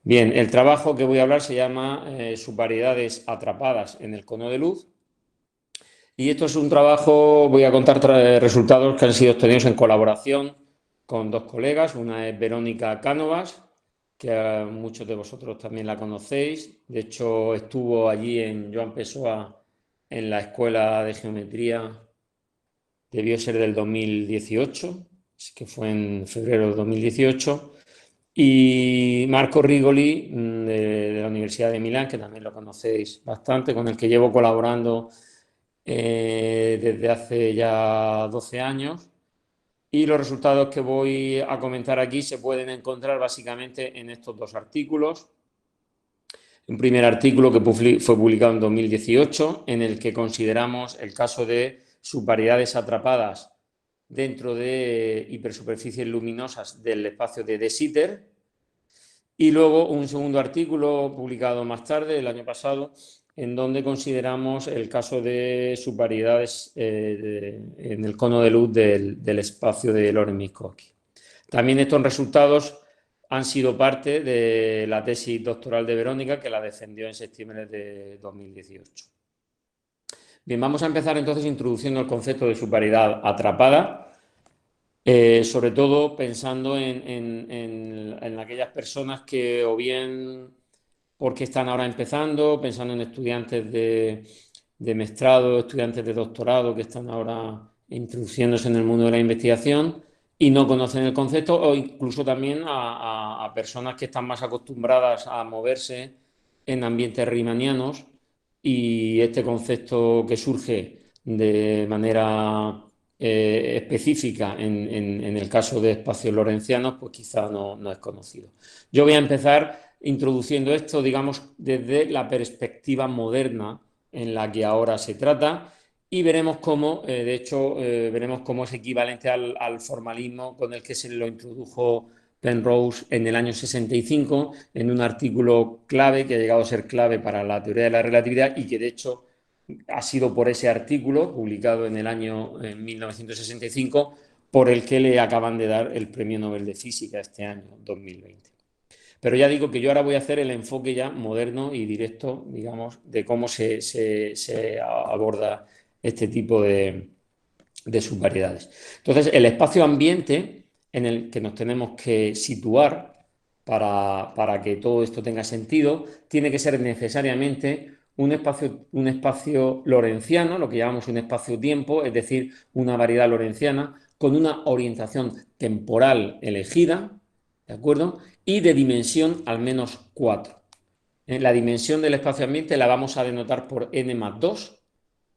Bien, el trabajo que voy a hablar se llama subvariedades atrapadas en el cono de luz. Y esto es un trabajo, voy a contar resultados que han sido obtenidos en colaboración con dos colegas. Una es Verónica Cánovas, que muchos de vosotros también la conocéis. De hecho, estuvo allí en Joan Pessoa en la Escuela de Geometría, debió ser del 2018, que fue en febrero de 2018. Y Marco Rigoli, de la Universidad de Milán, que también lo conocéis bastante, con el que llevo colaborando desde hace ya 12 años. Y los resultados que voy a comentar aquí se pueden encontrar básicamente en estos dos artículos. Un primer artículo que fue publicado en 2018, en el que consideramos el caso de subvariedades atrapadas dentro de hipersuperficies luminosas del espacio de De Sitter. Y luego un segundo artículo publicado más tarde, el año pasado, en donde consideramos el caso de subvariedades en el cono de luz del espacio de Lorenz-Minkowski. También estos resultados han sido parte de la tesis doctoral de Verónica, que la defendió en septiembre de 2018. Bien, vamos a empezar entonces introduciendo el concepto de subvariedad atrapada, sobre todo pensando en aquellas personas que o bien porque están ahora empezando, pensando en estudiantes de mestrado, estudiantes de doctorado que están ahora introduciéndose en el mundo de la investigación y no conocen el concepto, o incluso también a personas que están más acostumbradas a moverse en ambientes riemannianos, y este concepto que surge de manera específica en el caso de espacios lorentzianos, pues quizá no es conocido. Yo voy a empezar introduciendo esto, digamos, desde la perspectiva moderna en la que ahora se trata, y veremos cómo, de hecho, veremos cómo es equivalente al formalismo con el que se lo introdujo Penrose en el año 65 en un artículo clave que ha llegado a ser clave para la teoría de la relatividad, y que de hecho ha sido por ese artículo publicado en el año 1965 por el que le acaban de dar el Premio Nobel de Física este año 2020. Pero ya digo que yo ahora voy a hacer el enfoque ya moderno y directo, digamos, de cómo se aborda este tipo de subvariedades. Entonces, el espacio ambiente en el que nos tenemos que situar para que todo esto tenga sentido tiene que ser necesariamente un espacio lorentziano, lo que llamamos un espacio-tiempo, es decir, una variedad lorentziana con una orientación temporal elegida, ¿de acuerdo? Y de dimensión al menos 4. La dimensión del espacio-ambiente la vamos a denotar por n más 2,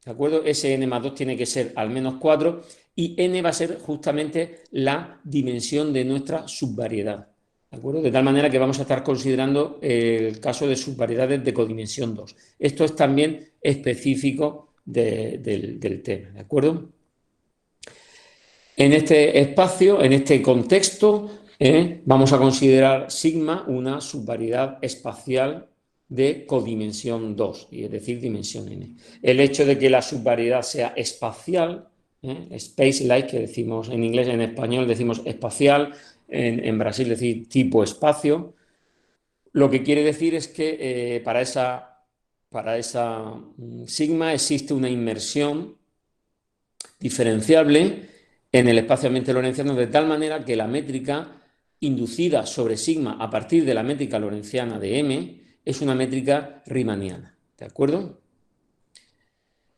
¿de acuerdo? Ese n más 2 tiene que ser al menos 4, y n va a ser justamente la dimensión de nuestra subvariedad, ¿de acuerdo? De tal manera que vamos a estar considerando el caso de subvariedades de codimensión 2. Esto es también específico del tema, ¿de acuerdo? En este espacio, en este contexto, vamos a considerar sigma una subvariedad espacial de codimensión 2, es decir, dimensión n. El hecho de que la subvariedad sea espacial, space-like, que decimos en inglés, en español decimos espacial, en Brasil decir tipo espacio, lo que quiere decir es que para esa sigma existe una inmersión diferenciable en el espacio-ambiente lorentziano, de tal manera que la métrica inducida sobre sigma a partir de la métrica lorentziana de M es una métrica riemanniana, ¿de acuerdo?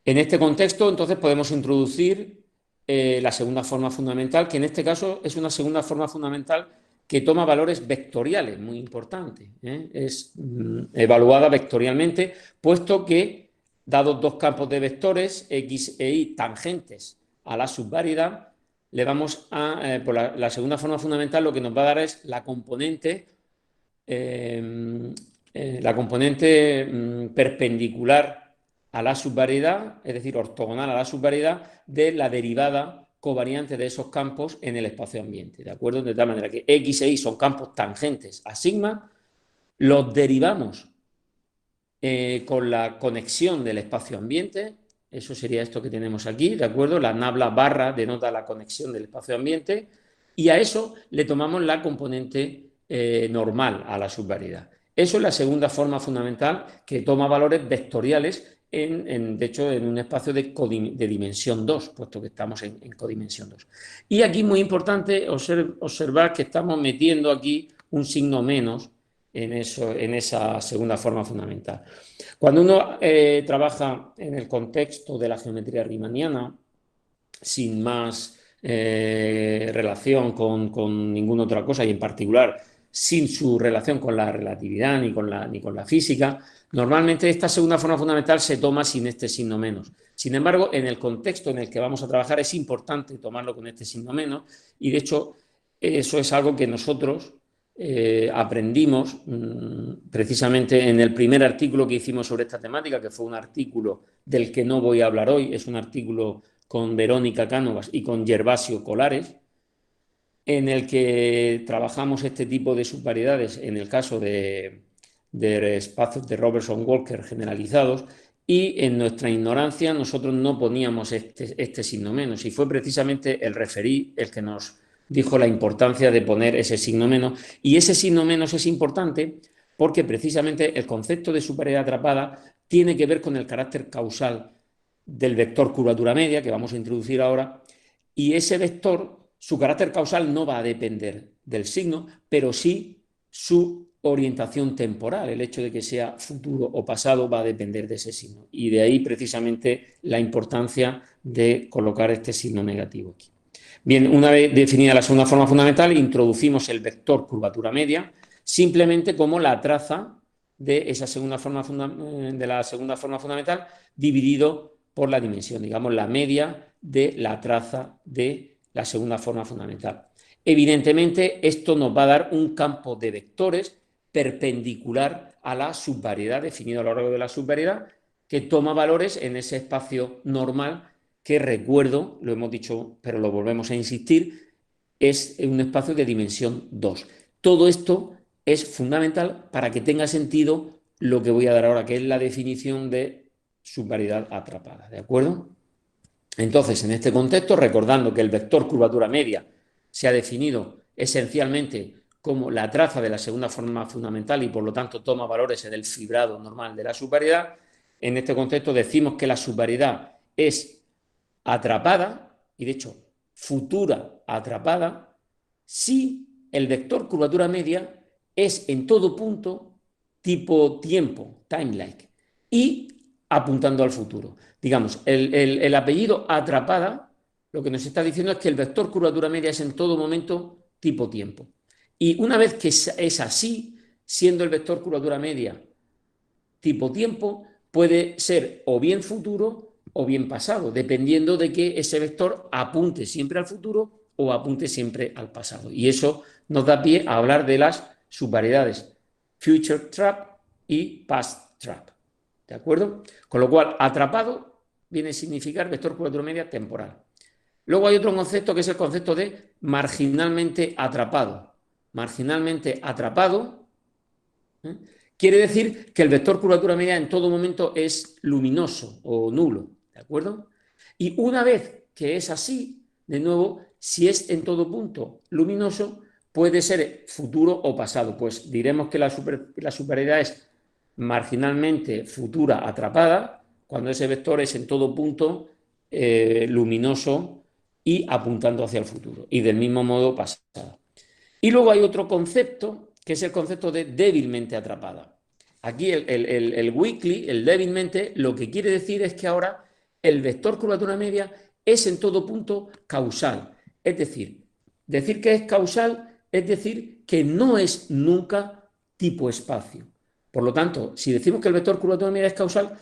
En este contexto, entonces, podemos introducir la segunda forma fundamental, que en este caso es una segunda forma fundamental que toma valores vectoriales, muy importante, es evaluada vectorialmente, puesto que, dados dos campos de vectores, X e Y, tangentes a la subvariedad, le vamos a, por la segunda forma fundamental, lo que nos va a dar es la componente perpendicular a la subvariedad, es decir, ortogonal a la subvariedad de la derivada covariante de esos campos en el espacio-ambiente, ¿de acuerdo? De tal manera que X e Y son campos tangentes a sigma, los derivamos con la conexión del espacio-ambiente, eso sería esto que tenemos aquí, ¿de acuerdo? La nabla barra denota la conexión del espacio-ambiente, y a eso le tomamos la componente normal a la subvariedad. Eso es la segunda forma fundamental, que toma valores vectoriales, de hecho, en un espacio de dimensión 2, puesto que estamos en codimensión 2. Y aquí muy importante observar que estamos metiendo aquí un signo menos en esa segunda forma fundamental. Cuando uno trabaja en el contexto de la geometría riemanniana, sin más relación con ninguna otra cosa, y en particular sin su relación con la relatividad ni con la física, normalmente esta segunda forma fundamental se toma sin este signo menos. Sin embargo, en el contexto en el que vamos a trabajar es importante tomarlo con este signo menos, y de hecho eso es algo que nosotros aprendimos precisamente en el primer artículo que hicimos sobre esta temática, que fue un artículo del que no voy a hablar hoy, es un artículo con Verónica Cánovas y con Gervasio Colares, en el que trabajamos este tipo de subvariedades en el caso de espacios de Robertson-Walker generalizados, y en nuestra ignorancia nosotros no poníamos este signo menos, y fue precisamente el referí el que nos dijo la importancia de poner ese signo menos, y ese signo menos es importante porque precisamente el concepto de subvariedad atrapada tiene que ver con el carácter causal del vector curvatura media, que vamos a introducir ahora, y ese vector, su carácter causal no va a depender del signo, pero sí su orientación temporal. El hecho de que sea futuro o pasado va a depender de ese signo, y de ahí precisamente la importancia de colocar este signo negativo aquí. Bien, una vez definida la segunda forma fundamental, introducimos el vector curvatura media simplemente como la traza de esa segunda forma fundamental dividido por la dimensión, digamos la media de la traza de la segunda forma fundamental. Evidentemente, esto nos va a dar un campo de vectores perpendicular a la subvariedad, definido a lo largo de la subvariedad, que toma valores en ese espacio normal que, recuerdo, lo hemos dicho, pero lo volvemos a insistir, es un espacio de dimensión 2. Todo esto es fundamental para que tenga sentido lo que voy a dar ahora, que es la definición de subvariedad atrapada, ¿de acuerdo? Entonces, en este contexto, recordando que el vector curvatura media se ha definido esencialmente como la traza de la segunda forma fundamental y por lo tanto toma valores en el fibrado normal de la subvariedad, en este contexto decimos que la subvariedad es atrapada, y de hecho futura atrapada, si el vector curvatura media es en todo punto tipo tiempo, time-like, y apuntando al futuro. Digamos, el apellido atrapada lo que nos está diciendo es que el vector curvatura media es en todo momento tipo tiempo. Y una vez que es así, siendo el vector curvatura media tipo tiempo, puede ser o bien futuro o bien pasado, dependiendo de que ese vector apunte siempre al futuro o apunte siempre al pasado. Y eso nos da pie a hablar de las subvariedades future trap y past trap. ¿De acuerdo? Con lo cual, atrapado viene a significar vector curvatura media temporal. Luego hay otro concepto que es el concepto de marginalmente atrapado. Marginalmente atrapado quiere decir que el vector curvatura media en todo momento es luminoso o nulo, ¿de acuerdo? Y una vez que es así, de nuevo, si es en todo punto luminoso, puede ser futuro o pasado. Pues diremos que la subvariedad es marginalmente futura atrapada cuando ese vector es en todo punto luminoso y apuntando hacia el futuro. Y del mismo modo pasado. Y luego hay otro concepto que es el concepto de débilmente atrapada. Aquí el weakly, el débilmente, lo que quiere decir es que ahora el vector curvatura media es en todo punto causal. Es decir que es causal es decir que no es nunca tipo espacio. Por lo tanto, si decimos que el vector curvatura media es causal,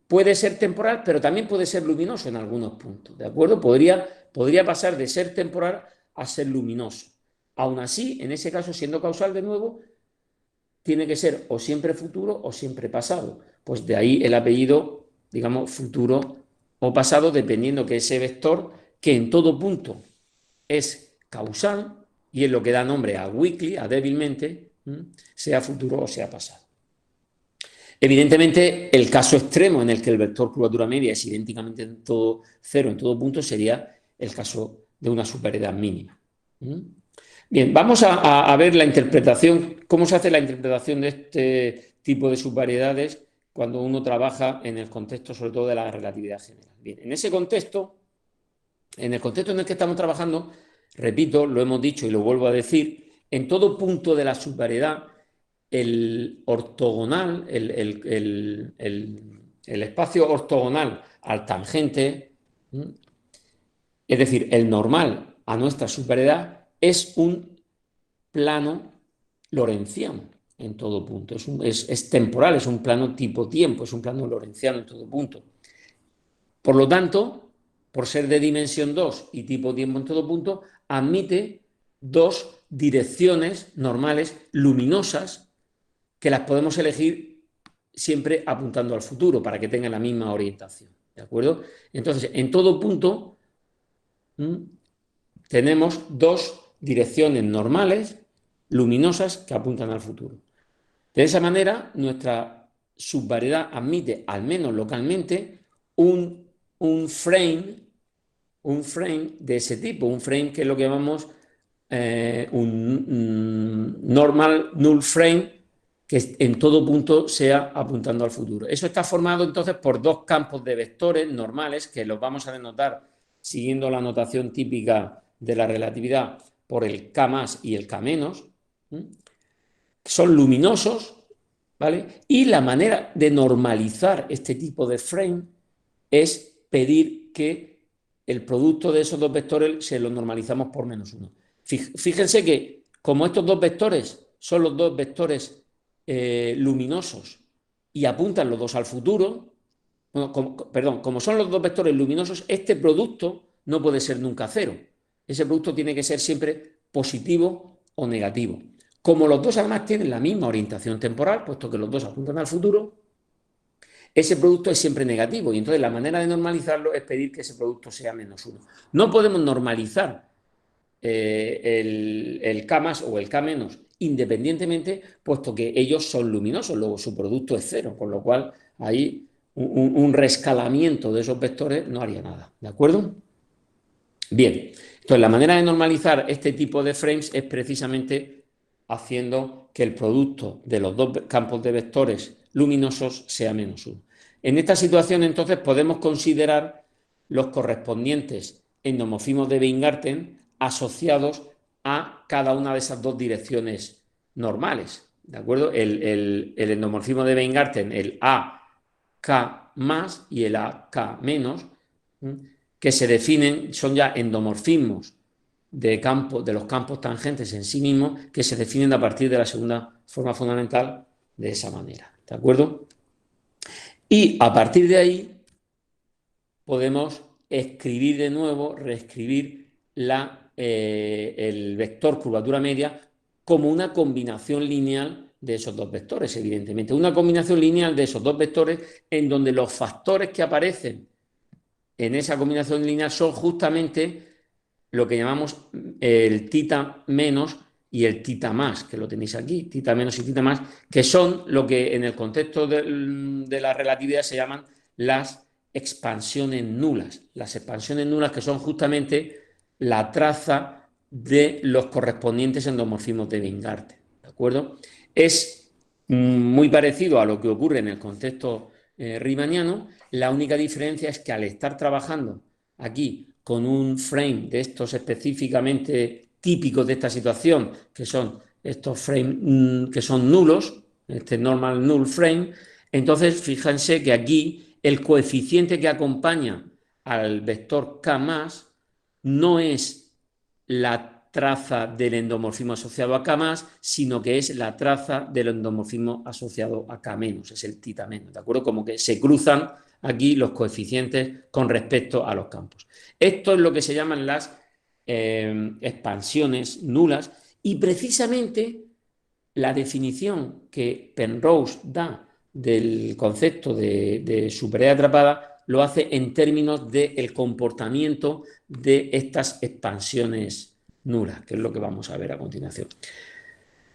puede ser temporal, pero también puede ser luminoso en algunos puntos. ¿De acuerdo? Podría pasar de ser temporal a ser luminoso. Aún así, en ese caso, siendo causal de nuevo, tiene que ser o siempre futuro o siempre pasado. Pues de ahí el apellido, digamos, futuro o pasado, dependiendo que ese vector, que en todo punto es causal, y es lo que da nombre a weakly, a débilmente, sea futuro o sea pasado. Evidentemente, el caso extremo en el que el vector curvatura media es idénticamente en todo cero, en todo punto, sería el caso de una subvariedad mínima. Bien, vamos a ver la interpretación, cómo se hace la interpretación de este tipo de subvariedades cuando uno trabaja en el contexto, sobre todo, de la relatividad general. Bien, en ese contexto, en el contexto en el que estamos trabajando, repito, lo hemos dicho y lo vuelvo a decir, en todo punto de la subvariedad, el ortogonal, el espacio ortogonal al tangente, es decir, el normal a nuestra subvariedad, es un plano lorentziano en todo punto. Es temporal, es un plano tipo tiempo, es un plano lorentziano en todo punto. Por lo tanto, por ser de dimensión 2 y tipo tiempo en todo punto, admite dos direcciones normales luminosas que las podemos elegir siempre apuntando al futuro para que tengan la misma orientación. ¿De acuerdo? Entonces, en todo punto tenemos dos direcciones normales luminosas que apuntan al futuro. De esa manera, nuestra subvariedad admite, al menos localmente, un frame de ese tipo, un frame que es lo que llamamos un normal null frame, que en todo punto sea apuntando al futuro. Eso está formado entonces por dos campos de vectores normales que los vamos a denotar siguiendo la notación típica de la relatividad por el K más y el K menos. Son luminosos, ¿vale? Y la manera de normalizar este tipo de frame es pedir que el producto de esos dos vectores se lo normalizamos por -1. Fíjense que como estos dos vectores son los dos vectores luminosos y apuntan los dos al futuro, bueno, como son los dos vectores luminosos, este producto no puede ser nunca cero. Ese producto tiene que ser siempre positivo o negativo. Como los dos además tienen la misma orientación temporal, puesto que los dos apuntan al futuro, ese producto es siempre negativo y entonces la manera de normalizarlo es pedir que ese producto sea -1. No podemos normalizar el K más o el K menos independientemente, puesto que ellos son luminosos, luego su producto es cero, con lo cual ahí un rescalamiento de esos vectores no haría nada, ¿de acuerdo? Bien, entonces la manera de normalizar este tipo de frames es precisamente haciendo que el producto de los dos campos de vectores luminosos sea -1. En esta situación, entonces, podemos considerar los correspondientes endomorfismos de Weingarten asociados a cada una de esas dos direcciones normales, ¿de acuerdo? El endomorfismo de Weingarten, el AK más y el AK menos, que se definen, son ya endomorfismos de los campos tangentes en sí mismos, que se definen a partir de la segunda forma fundamental de esa manera, ¿de acuerdo? Y a partir de ahí podemos escribir de nuevo, reescribir el vector curvatura media como una combinación lineal de esos dos vectores, evidentemente. Una combinación lineal de esos dos vectores en donde los factores que aparecen en esa combinación lineal son justamente lo que llamamos el tita menos y el tita más, que lo tenéis aquí, tita menos y tita más, que son lo que en el contexto de la relatividad se llaman las expansiones nulas. Las expansiones nulas que son justamente la traza de los correspondientes endomorfismos de Weingarten, ¿de acuerdo? Es muy parecido a lo que ocurre en el contexto riemanniano. La única diferencia es que al estar trabajando aquí con un frame de estos específicamente típicos de esta situación, que son estos frames que son nulos, este normal null frame, entonces fíjense que aquí el coeficiente que acompaña al vector K más no es la traza del endomorfismo asociado a K más, sino que es la traza del endomorfismo asociado a K menos, es el tita menos, ¿de acuerdo? Como que se cruzan aquí los coeficientes con respecto a los campos. Esto es lo que se llaman las expansiones nulas y precisamente la definición que Penrose da del concepto de superioridad atrapada lo hace en términos del comportamiento de estas expansiones nulas, que es lo que vamos a ver a continuación.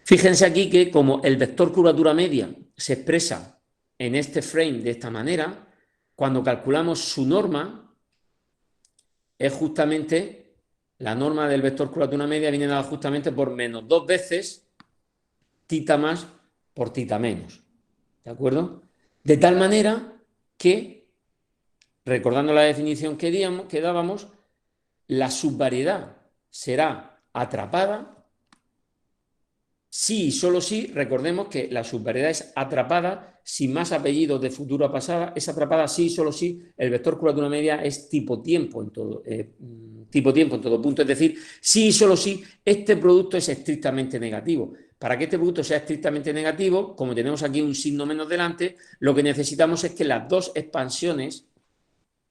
Fíjense aquí que como el vector curvatura media se expresa en este frame de esta manera, cuando calculamos su norma, es justamente La norma del vector curvatura media viene dada justamente por menos 2 veces tita más por tita menos. ¿De acuerdo? De tal manera que, recordando la definición que dábamos, la subvariedad será atrapada sí y solo si, recordemos que la subvariedad es atrapada sin más apellidos de futura pasada, es atrapada sí y solo si el vector curvatura media es tipo tiempo en todo punto, es decir, sí y solo si este producto es estrictamente negativo. Para que este producto sea estrictamente negativo, como tenemos aquí un signo menos delante, lo que necesitamos es que las dos expansiones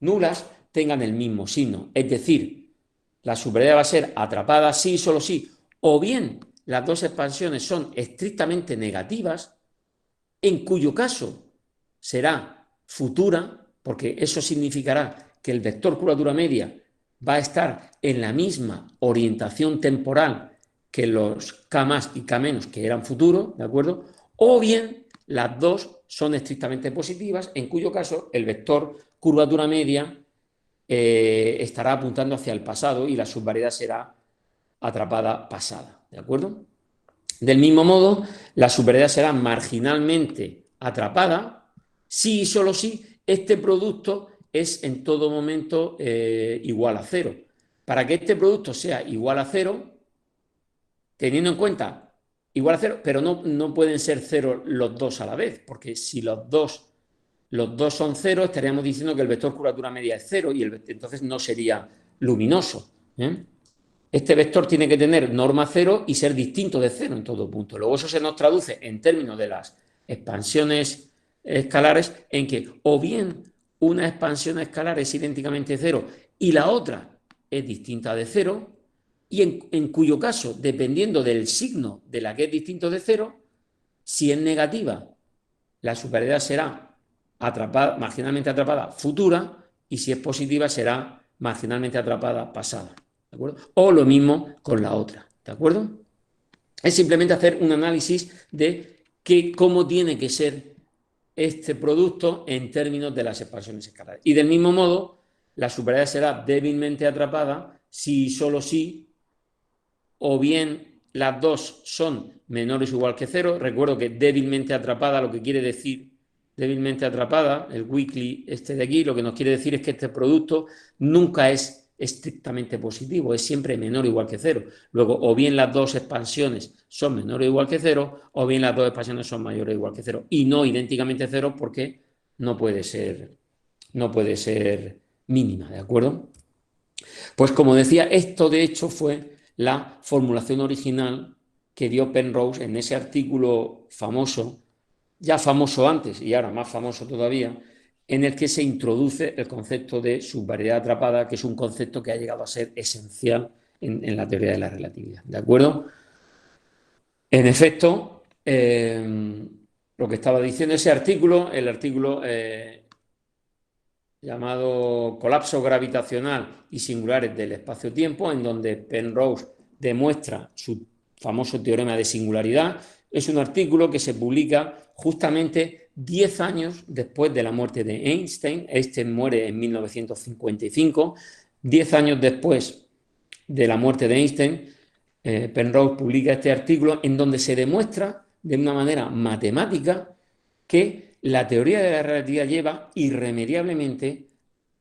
nulas tengan el mismo signo, es decir, la subvariedad va a ser atrapada sí y solo si, o bien las dos expansiones son estrictamente negativas, en cuyo caso será futura, porque eso significará que el vector curvatura media va a estar en la misma orientación temporal que los K más y K menos que eran futuros, ¿de acuerdo? O bien las dos son estrictamente positivas, en cuyo caso el vector curvatura media estará apuntando hacia el pasado y la subvariedad será atrapada pasada, ¿de acuerdo? Del mismo modo, la subvariedad será marginalmente atrapada si y solo si este producto es en todo momento igual a cero. Para que este producto sea igual a cero, teniendo en cuenta igual a cero, pero no pueden ser cero los dos a la vez, porque si los dos son cero, estaríamos diciendo que el vector curvatura media es cero y entonces no sería luminoso. Este vector tiene que tener norma cero y ser distinto de cero en todo punto. Luego eso se nos traduce en términos de las expansiones escalares en que o bien una expansión escalar es idénticamente cero y la otra es distinta de cero, y en cuyo caso, dependiendo del signo de la que es distinto de cero, si es negativa, la superioridad será marginalmente atrapada futura, y si es positiva será marginalmente atrapada pasada. ¿De acuerdo? O lo mismo con la otra. ¿De acuerdo? Es simplemente hacer un análisis de cómo tiene que ser este producto en términos de las expansiones escalares. Y del mismo modo, la superioridad será débilmente atrapada si y solo si, o bien las dos son menores o igual que cero. Recuerdo que débilmente atrapada lo que quiere decir débilmente atrapada, el weekly este de aquí, lo que nos quiere decir es que este producto nunca es estrictamente positivo, es siempre menor o igual que cero. Luego, o bien las dos expansiones son menores o igual que cero, o bien las dos expansiones son mayores o igual que cero. Y no idénticamente cero porque no puede ser mínima, ¿de acuerdo? Pues como decía, esto de hecho fue la formulación original que dio Penrose en ese artículo famoso, ya famoso antes y ahora más famoso todavía, en el que se introduce el concepto de subvariedad atrapada, que es un concepto que ha llegado a ser esencial en la teoría de la relatividad. ¿De acuerdo? En efecto, lo que estaba diciendo ese artículo, el artículo llamado Colapso gravitacional y singulares del espacio-tiempo, en donde Penrose demuestra su famoso teorema de singularidad. Es un artículo que se publica justamente 10 años después de la muerte de Einstein. Einstein muere en 1955. 10 años después de la muerte de Einstein, Penrose publica este artículo en donde se demuestra de una manera matemática que la teoría de la relatividad lleva irremediablemente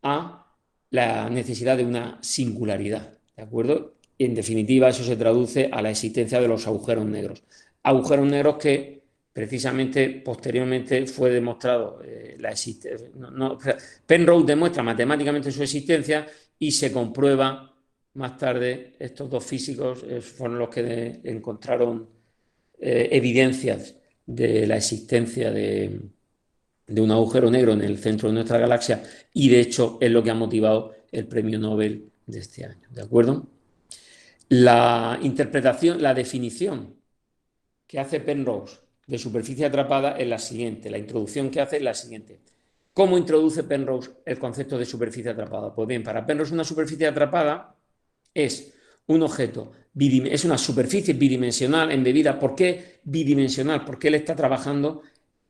a la necesidad de una singularidad, ¿de acuerdo? En definitiva, eso se traduce a la existencia de los agujeros negros. Agujeros negros que precisamente posteriormente fue demostrado la existencia. Penrose demuestra matemáticamente su existencia y se comprueba más tarde. Estos dos físicos fueron los que encontraron evidencias de la existencia de un agujero negro en el centro de nuestra galaxia, y de hecho es lo que ha motivado el premio Nobel de este año. ¿De acuerdo? La interpretación, la definición que hace Penrose de superficie atrapada es la siguiente. La introducción que hace es la siguiente. ¿Cómo introduce Penrose el concepto de superficie atrapada? Pues bien, para Penrose una superficie atrapada es un objeto, es una superficie bidimensional embebida. ¿Por qué bidimensional? Porque él está trabajando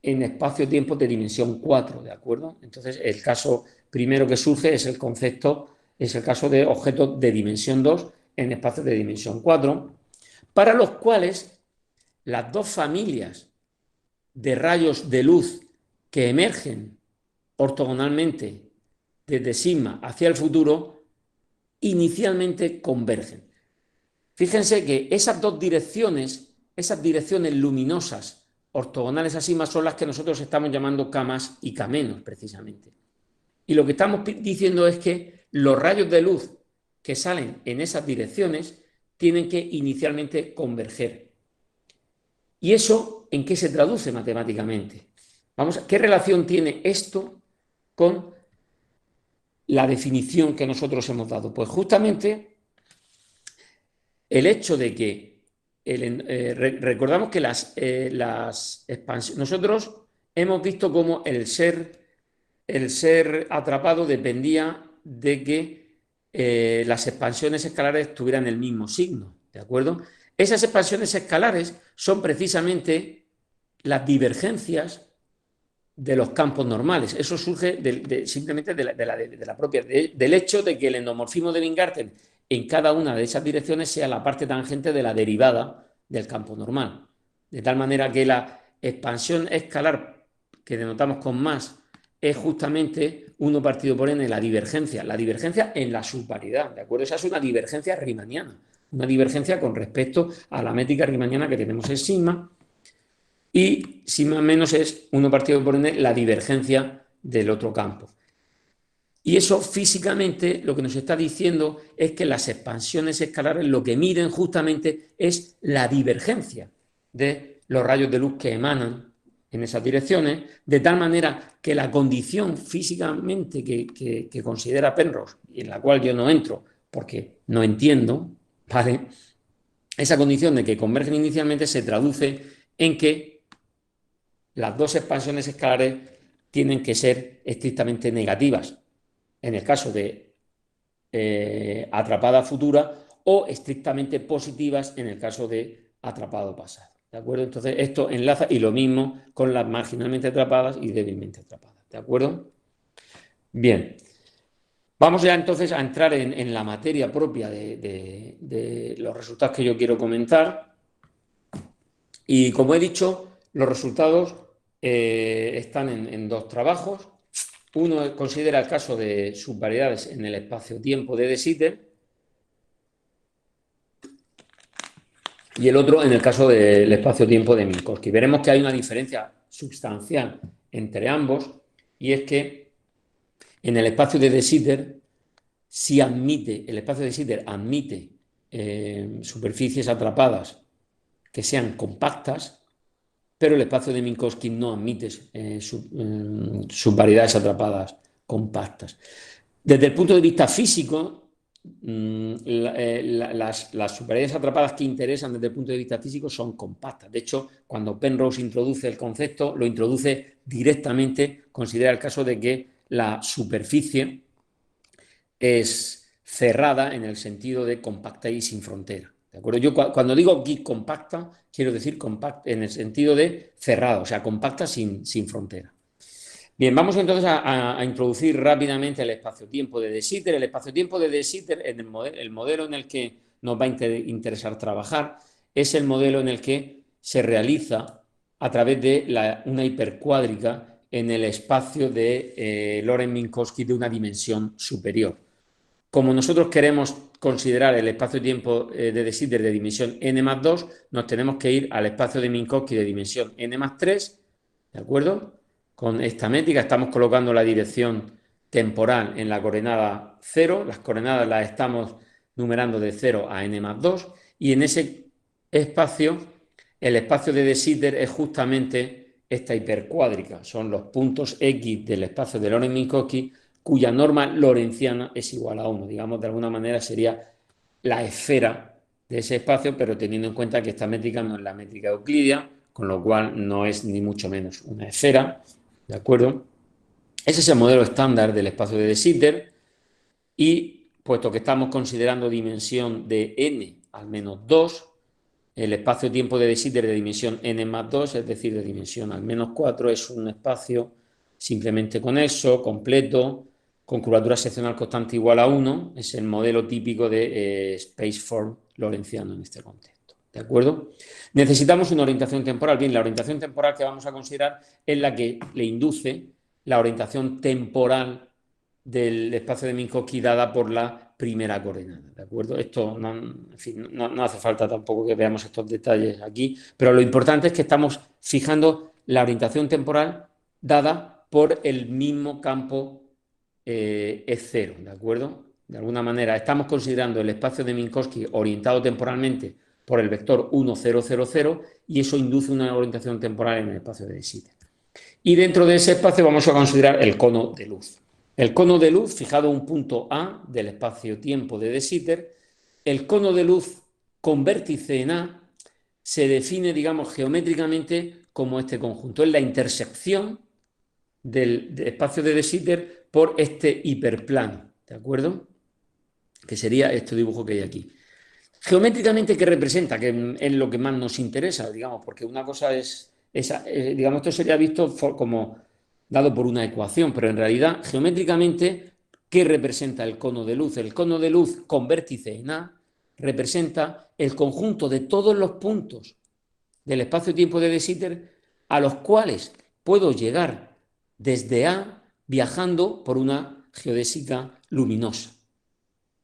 en espacio-tiempo de dimensión 4, ¿de acuerdo? Entonces, el caso primero que surge es el caso de objetos de dimensión 2, en espacios de dimensión 4, para los cuales las dos familias de rayos de luz que emergen ortogonalmente desde sigma hacia el futuro inicialmente convergen. Fíjense que esas dos direcciones, esas direcciones luminosas ortogonales a sigma, son las que nosotros estamos llamando K+ y K-, precisamente. Y lo que estamos diciendo es que los rayos de luz que salen en esas direcciones tienen que inicialmente converger. ¿Y eso en qué se traduce matemáticamente? ¿Qué relación tiene esto con la definición que nosotros hemos dado? Pues justamente el hecho de que recordamos que las expansiones, nosotros hemos visto cómo el ser atrapado dependía de que las expansiones escalares tuvieran el mismo signo, ¿de acuerdo? Esas expansiones escalares son precisamente las divergencias de los campos normales. Eso surge simplemente del hecho de que el endomorfismo de Weingarten en cada una de esas direcciones sea la parte tangente de la derivada del campo normal. De tal manera que la expansión escalar que denotamos con más es justamente 1 partido por n la divergencia en la subvariedad, ¿de acuerdo? Esa es una divergencia riemanniana, una divergencia con respecto a la métrica riemanniana que tenemos en sigma, y sigma menos es 1 partido por n la divergencia del otro campo. Y eso físicamente lo que nos está diciendo es que las expansiones escalares lo que miden justamente es la divergencia de los rayos de luz que emanan en esas direcciones, de tal manera que la condición físicamente que considera Penrose, y en la cual yo no entro porque no entiendo, ¿vale? Esa condición de que convergen inicialmente se traduce en que las dos expansiones escalares tienen que ser estrictamente negativas en el caso de atrapada futura, o estrictamente positivas en el caso de atrapado pasado. ¿De acuerdo? Entonces, esto enlaza, y lo mismo con las marginalmente atrapadas y débilmente atrapadas. ¿De acuerdo? Bien. Vamos ya entonces a entrar en la materia propia de los resultados que yo quiero comentar. Y como he dicho, los resultados están en dos trabajos. Uno considera el caso de subvariedades en el espacio-tiempo de De Sitter, y el otro en el caso del espacio-tiempo de Minkowski. Veremos que hay una diferencia sustancial entre ambos, y es que en el espacio de De Sitter, el espacio de De Sitter admite superficies atrapadas que sean compactas, pero el espacio de Minkowski no admite subvariedades atrapadas compactas. Desde el punto de vista físico, las subvariedades atrapadas que interesan desde el punto de vista físico son compactas. De hecho, cuando Penrose introduce el concepto, lo introduce directamente, considera el caso de que la superficie es cerrada en el sentido de compacta y sin frontera. ¿De acuerdo? Yo cuando digo aquí compacta, quiero decir compacta en el sentido de cerrada, o sea, compacta sin frontera. Bien, vamos entonces a introducir rápidamente el espacio-tiempo de De Sitter. El espacio-tiempo de De Sitter, el modelo en el que nos va a interesar trabajar, es el modelo en el que se realiza a través de una hipercuádrica en el espacio de Lorentz-Minkowski de una dimensión superior. Como nosotros queremos considerar el espacio-tiempo de De Sitter de dimensión n+2, nos tenemos que ir al espacio de Minkowski de dimensión n+3, ¿de acuerdo? Con esta métrica estamos colocando la dirección temporal en la coordenada 0, las coordenadas las estamos numerando de 0 a n+2, y en ese espacio, el espacio de De Sitter es justamente esta hipercuádrica, son los puntos X del espacio de Lorentz-Minkowski, cuya norma lorentziana es igual a 1. Digamos, de alguna manera sería la esfera de ese espacio, pero teniendo en cuenta que esta métrica no es la métrica euclidia, con lo cual no es ni mucho menos una esfera, ¿de acuerdo? Ese es el modelo estándar del espacio de De Sitter, y puesto que estamos considerando dimensión de n al menos 2, el espacio-tiempo de De Sitter de dimensión n+2, es decir, de dimensión al menos 4, es un espacio simplemente conexo, completo, con curvatura seccional constante igual a 1, es el modelo típico de spaceform lorentziano en este contexto. ¿De acuerdo? Necesitamos una orientación temporal. Bien, la orientación temporal que vamos a considerar es la que le induce la orientación temporal del espacio de Minkowski dada por la primera coordenada. ¿De acuerdo? Esto no, en fin, no hace falta tampoco que veamos estos detalles aquí, pero lo importante es que estamos fijando la orientación temporal dada por el mismo campo E0, ¿de acuerdo? De alguna manera estamos considerando el espacio de Minkowski orientado temporalmente por el vector 1, 0, 0, 0 y eso induce una orientación temporal en el espacio de De Sitter. Y dentro de ese espacio vamos a considerar el cono de luz. El cono de luz, fijado un punto A del espacio-tiempo de De Sitter, el cono de luz con vértice en A se define, digamos, geométricamente como este conjunto. Es la intersección del espacio de De Sitter por este hiperplano, ¿de acuerdo? Que sería este dibujo que hay aquí. Geométricamente, ¿qué representa? Que es lo que más nos interesa, digamos, porque una cosa es digamos, esto sería visto como dado por una ecuación, pero en realidad, geométricamente, ¿qué representa el cono de luz? El cono de luz con vértice en A representa el conjunto de todos los puntos del espacio-tiempo de De Sitter a los cuales puedo llegar desde A viajando por una geodésica luminosa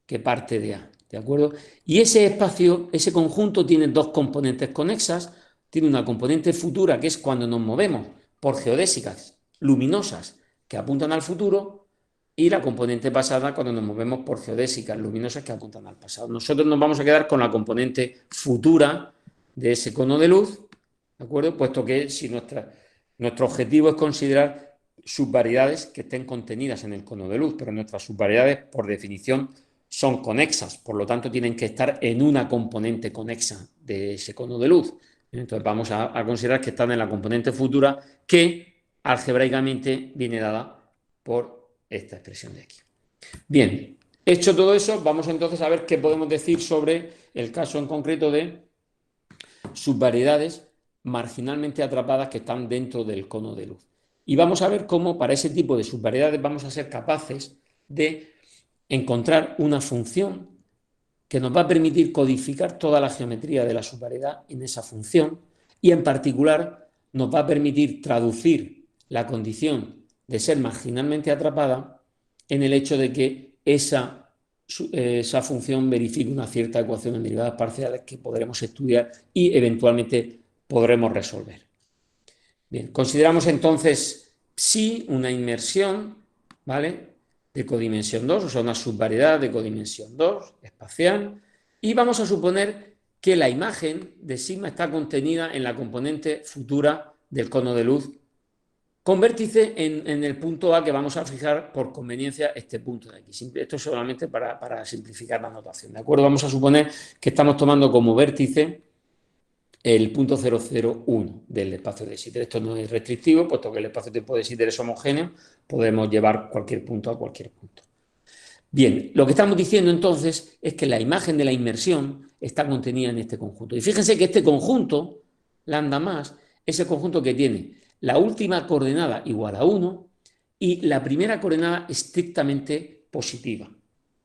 que parte de A, ¿de acuerdo? Y ese espacio, ese conjunto tiene dos componentes conexas, tiene una componente futura que es cuando nos movemos por geodésicas luminosas que apuntan al futuro y la componente pasada cuando nos movemos por geodésicas luminosas que apuntan al pasado. Nosotros nos vamos a quedar con la componente futura de ese cono de luz, ¿de acuerdo? Puesto que si nuestro objetivo es considerar subvariedades que estén contenidas en el cono de luz, pero nuestras subvariedades, por definición, son conexas, por lo tanto tienen que estar en una componente conexa de ese cono de luz. Entonces vamos a considerar que están en la componente futura que algebraicamente viene dada por esta expresión de aquí. Bien, hecho todo eso, vamos entonces a ver qué podemos decir sobre el caso en concreto de subvariedades marginalmente atrapadas que están dentro del cono de luz. Y vamos a ver cómo para ese tipo de subvariedades vamos a ser capaces de encontrar una función que nos va a permitir codificar toda la geometría de la subvariedad en esa función y en particular nos va a permitir traducir la condición de ser marginalmente atrapada en el hecho de que esa función verifique una cierta ecuación en derivadas parciales que podremos estudiar y eventualmente podremos resolver. Bien, consideramos entonces psi una inmersión, ¿vale?, de codimensión 2, o sea, una subvariedad de codimensión 2, espacial, y vamos a suponer que la imagen de sigma está contenida en la componente futura del cono de luz con vértice en el punto A que vamos a fijar por conveniencia este punto de aquí. Esto es solamente para simplificar la notación, ¿de acuerdo? Vamos a suponer que estamos tomando como vértice el punto 001 del espacio de De Sitter. Esto no es restrictivo, puesto que el espacio-tiempo de De Sitter es homogéneo, podemos llevar cualquier punto a cualquier punto. Bien, lo que estamos diciendo entonces es que la imagen de la inmersión está contenida en este conjunto. Y fíjense que este conjunto, lambda más, es el conjunto que tiene la última coordenada igual a 1 y la primera coordenada estrictamente positiva.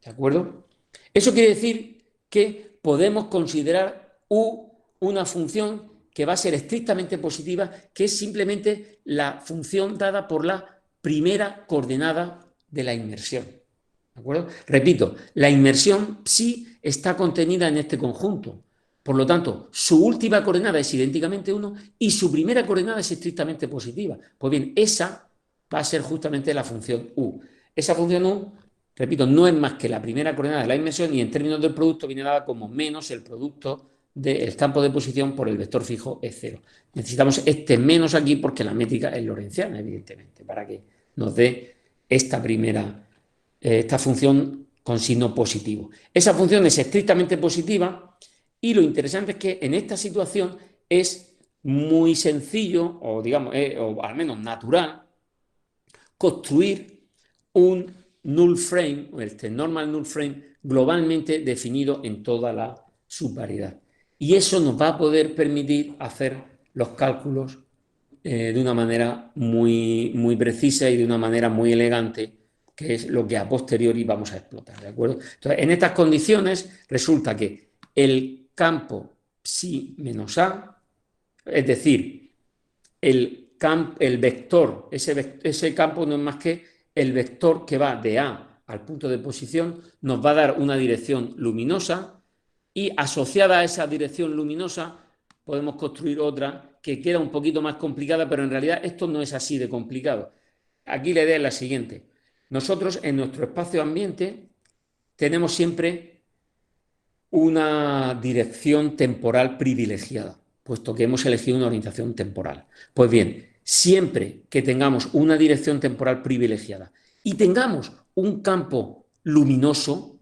¿De acuerdo? Eso quiere decir que podemos considerar U una función que va a ser estrictamente positiva, que es simplemente la función dada por la primera coordenada de la inmersión. ¿De acuerdo? Repito, la inmersión psi está contenida en este conjunto. Por lo tanto, su última coordenada es idénticamente 1 y su primera coordenada es estrictamente positiva. Pues bien, esa va a ser justamente la función U. Esa función U, repito, no es más que la primera coordenada de la inmersión y en términos del producto viene dada como menos el producto del campo de posición por el vector fijo E0. Necesitamos este menos aquí porque la métrica es lorentziana, evidentemente, para que nos dé esta función con signo positivo. Esa función es estrictamente positiva y lo interesante es que en esta situación es muy sencillo, o digamos, o al menos natural, construir un null frame, este normal null frame, globalmente definido en toda la subvariedad. Y eso nos va a poder permitir hacer los cálculos de una manera muy, muy precisa y de una manera muy elegante que es lo que a posteriori vamos a explotar, ¿de acuerdo? Entonces, en estas condiciones resulta que el campo psi menos A, es decir, el vector, ese campo no es más que el vector que va de A al punto de posición, nos va a dar una dirección luminosa y asociada a esa dirección luminosa podemos construir otra que queda un poquito más complicada, pero en realidad esto no es así de complicado. Aquí la idea es la siguiente. Nosotros en nuestro espacio ambiente tenemos siempre una dirección temporal privilegiada, puesto que hemos elegido una orientación temporal. Pues bien, siempre que tengamos una dirección temporal privilegiada y tengamos un campo luminoso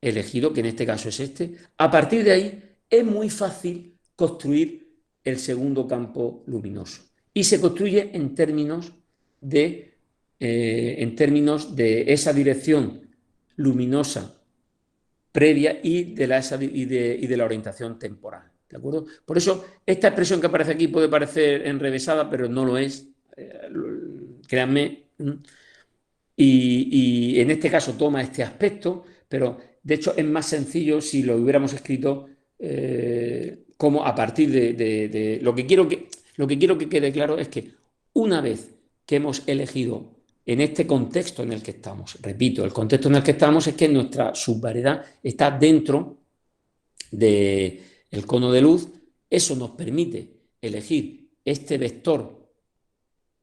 elegido, que en este caso es este, a partir de ahí es muy fácil construir el segundo campo luminoso. Y se construye en términos de esa dirección luminosa previa y de la orientación temporal. ¿De acuerdo? Por eso, esta expresión que aparece aquí puede parecer enrevesada, pero no lo es. Créanme. Y en este caso toma este aspecto, pero de hecho es más sencillo si lo hubiéramos escrito como a partir de lo que quiero que quede claro es que una vez que hemos elegido en este contexto en el que estamos, repito, el contexto en el que estamos es que nuestra subvariedad está dentro del cono de luz, eso nos permite elegir este vector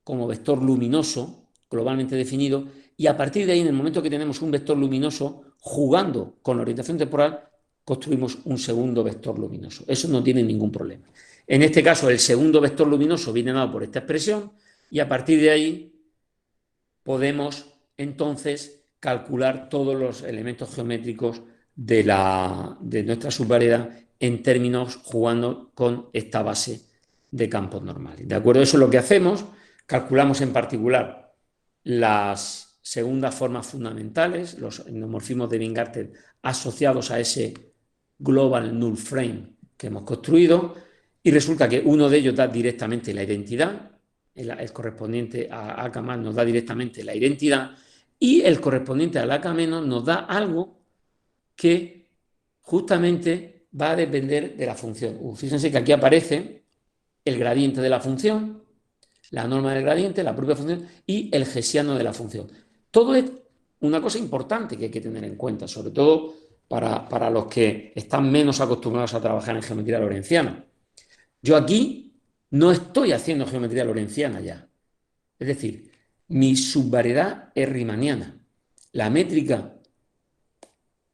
como vector luminoso, globalmente definido, y a partir de ahí, en el momento que tenemos un vector luminoso, jugando con la orientación temporal, construimos un segundo vector luminoso. Eso no tiene ningún problema. En este caso, el segundo vector luminoso viene dado por esta expresión y a partir de ahí podemos entonces calcular todos los elementos geométricos de nuestra subvariedad en términos jugando con esta base de campos normales. ¿De acuerdo? Eso es lo que hacemos. Calculamos en particular las segundas formas fundamentales, los endomorfismos de Weingarten asociados a ese Global Null Frame que hemos construido y resulta que uno de ellos da directamente la identidad, el correspondiente a AK más nos da directamente la identidad y el correspondiente al AK menos nos da algo que justamente va a depender de la función. Fíjense que aquí aparece el gradiente de la función, la norma del gradiente, la propia función y el hessiano de la función. Todo es una cosa importante que hay que tener en cuenta, sobre todo para los que están menos acostumbrados a trabajar en geometría lorentziana. Yo aquí no estoy haciendo geometría lorentziana ya. Es decir, mi subvariedad es riemanniana. La métrica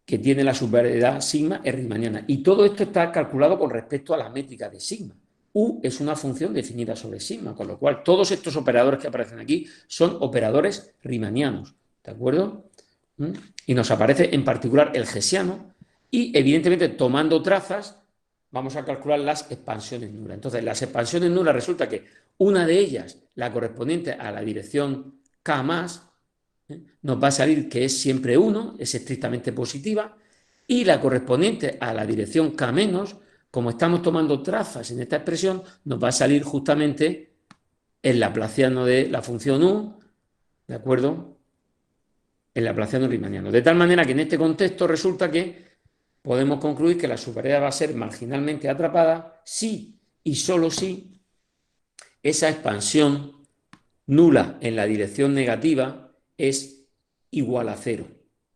que tiene la subvariedad sigma es riemanniana. Y todo esto está calculado con respecto a la métrica de sigma. U es una función definida sobre sigma, con lo cual todos estos operadores que aparecen aquí son operadores riemannianos, ¿de acuerdo? Y nos aparece en particular el hessiano y evidentemente tomando trazas vamos a calcular las expansiones nulas. Entonces las expansiones nulas resulta que una de ellas, la correspondiente a la dirección K+, nos va a salir que es siempre 1, es estrictamente positiva, y la correspondiente a la dirección K-, como estamos tomando trazas en esta expresión, nos va a salir justamente el laplaciano de la función U, ¿de acuerdo? El laplaciano riemanniano. De tal manera que en este contexto resulta que podemos concluir que la subvariedad va a ser marginalmente atrapada si y solo si esa expansión nula en la dirección negativa es igual a 0,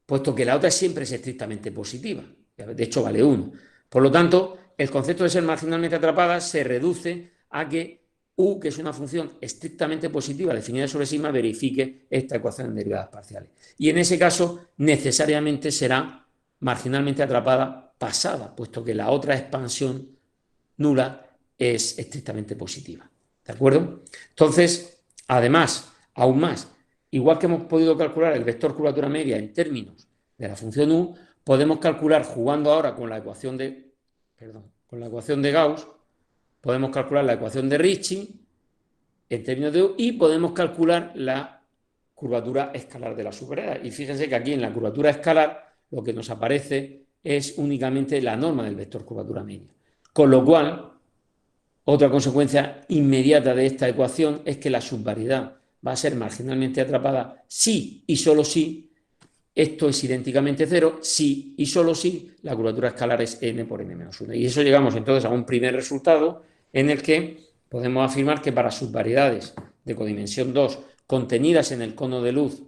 puesto que la otra siempre es estrictamente positiva. De hecho, vale 1. Por lo tanto, el concepto de ser marginalmente atrapada se reduce a que U, que es una función estrictamente positiva definida sobre sigma, verifique esta ecuación en derivadas parciales. Y en ese caso, necesariamente será marginalmente atrapada pasada, puesto que la otra expansión nula es estrictamente positiva. ¿De acuerdo? Entonces, además, aún más, igual que hemos podido calcular el vector curvatura media en términos de la función U, podemos calcular, jugando ahora con la ecuación de Gauss, podemos calcular la ecuación de Ricci en términos de U y podemos calcular la curvatura escalar de la subvariedad. Y fíjense que aquí en la curvatura escalar lo que nos aparece es únicamente la norma del vector curvatura media. Con lo cual, otra consecuencia inmediata de esta ecuación es que la subvariedad va a ser marginalmente atrapada si y solo si esto es idénticamente cero, si y solo si la curvatura escalar es n por n-1. Y eso llegamos entonces a un primer resultado en el que podemos afirmar que para subvariedades de codimensión 2 contenidas en el cono de luz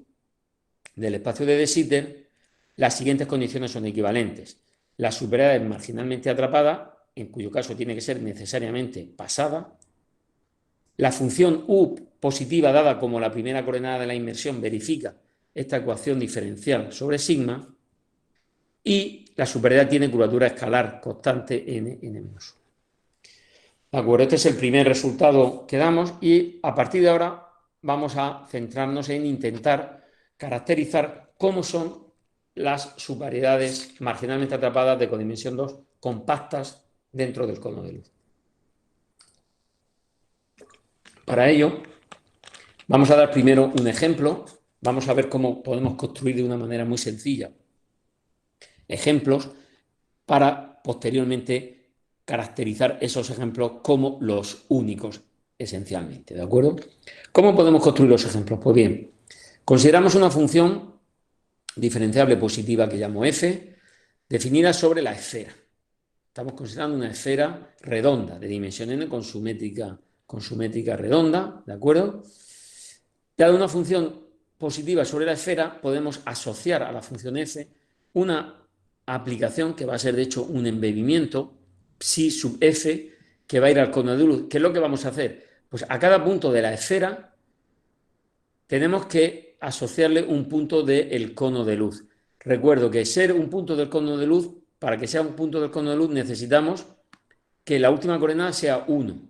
del espacio de De Sitter, las siguientes condiciones son equivalentes. La subvariedad es marginalmente atrapada, en cuyo caso tiene que ser necesariamente pasada. La función U positiva dada como la primera coordenada de la inmersión verifica esta ecuación diferencial sobre sigma. Y la subvariedad tiene curvatura escalar constante n-1. ¿De acuerdo? Este es el primer resultado que damos y a partir de ahora vamos a centrarnos en intentar caracterizar cómo son las subvariedades marginalmente atrapadas de codimensión 2 compactas dentro del cono de luz. Para ello, vamos a dar primero un ejemplo. Vamos a ver cómo podemos construir de una manera muy sencilla ejemplos para posteriormente caracterizar esos ejemplos como los únicos esencialmente, ¿de acuerdo? ¿Cómo podemos construir los ejemplos? Pues bien, consideramos una función diferenciable positiva que llamo f, definida sobre la esfera. Estamos considerando una esfera redonda de dimensión n con su métrica redonda, ¿de acuerdo? Dada una función positiva sobre la esfera, podemos asociar a la función f una aplicación que va a ser de hecho un embebimiento psi sub f que va a ir al cono de luz. ¿Qué es lo que vamos a hacer? Pues a cada punto de la esfera tenemos que asociarle un punto del cono de luz. Recuerdo que ser un punto del cono de luz, para que sea un punto del cono de luz necesitamos que la última coordenada sea 1.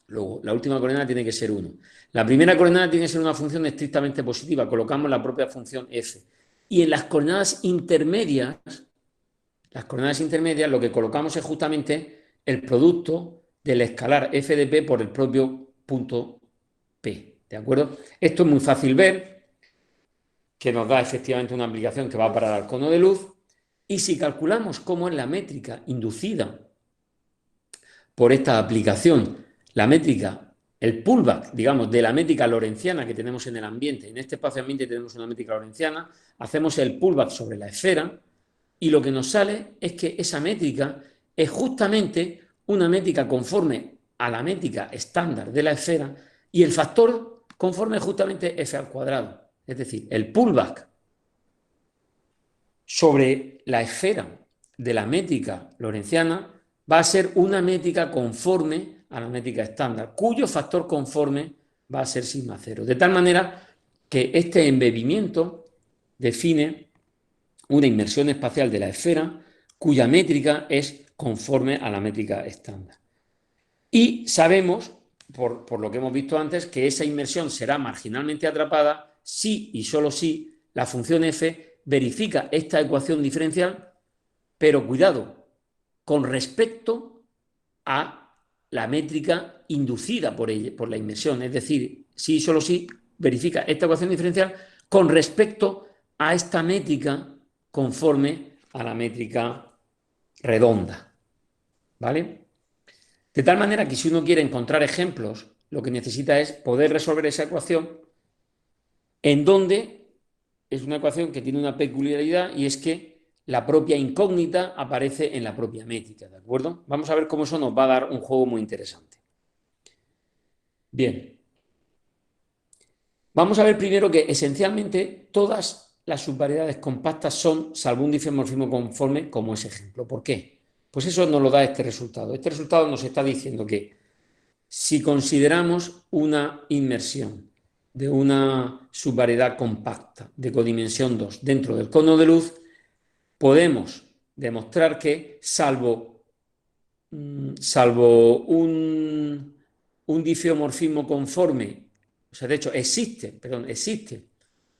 Luego, la última coordenada tiene que ser 1. La primera coordenada tiene que ser una función estrictamente positiva. Colocamos la propia función f. Y en las coordenadas intermedias lo que colocamos es justamente el producto del escalar f de p por el propio punto p. ¿De acuerdo? Esto es muy fácil ver, que nos da efectivamente una aplicación que va a parar al cono de luz. Y si calculamos cómo es la métrica inducida por esta aplicación, la métrica, el pullback, digamos, de la métrica lorentziana que tenemos en el ambiente, en este espacio ambiente tenemos una métrica lorentziana, hacemos el pullback sobre la esfera y lo que nos sale es que esa métrica es justamente una métrica conforme a la métrica estándar de la esfera y el factor conforme justamente f al cuadrado. Es decir, el pullback sobre la esfera de la métrica lorentziana va a ser una métrica conforme a la métrica estándar, cuyo factor conforme va a ser sigma cero. De tal manera que este embebimiento define una inmersión espacial de la esfera cuya métrica es conforme a la métrica estándar. Y sabemos, por lo que hemos visto antes, que esa inmersión será marginalmente atrapada si y solo si la función f verifica esta ecuación diferencial, pero cuidado, con respecto a la métrica inducida por la inmersión, es decir, si y solo si verifica esta ecuación diferencial con respecto a esta métrica conforme a la métrica redonda, ¿vale? De tal manera que si uno quiere encontrar ejemplos, lo que necesita es poder resolver esa ecuación en donde es una ecuación que tiene una peculiaridad y es que la propia incógnita aparece en la propia métrica, ¿de acuerdo? Vamos a ver cómo eso nos va a dar un juego muy interesante. Bien. Vamos a ver primero que esencialmente todas las subvariedades compactas son, salvo un difeomorfismo conforme, como ese ejemplo. ¿Por qué? Pues eso nos lo da este resultado. Este resultado nos está diciendo que si consideramos una inmersión de una subvariedad compacta de codimensión 2 dentro del cono de luz, podemos demostrar que salvo un difeomorfismo conforme, o sea, de hecho existe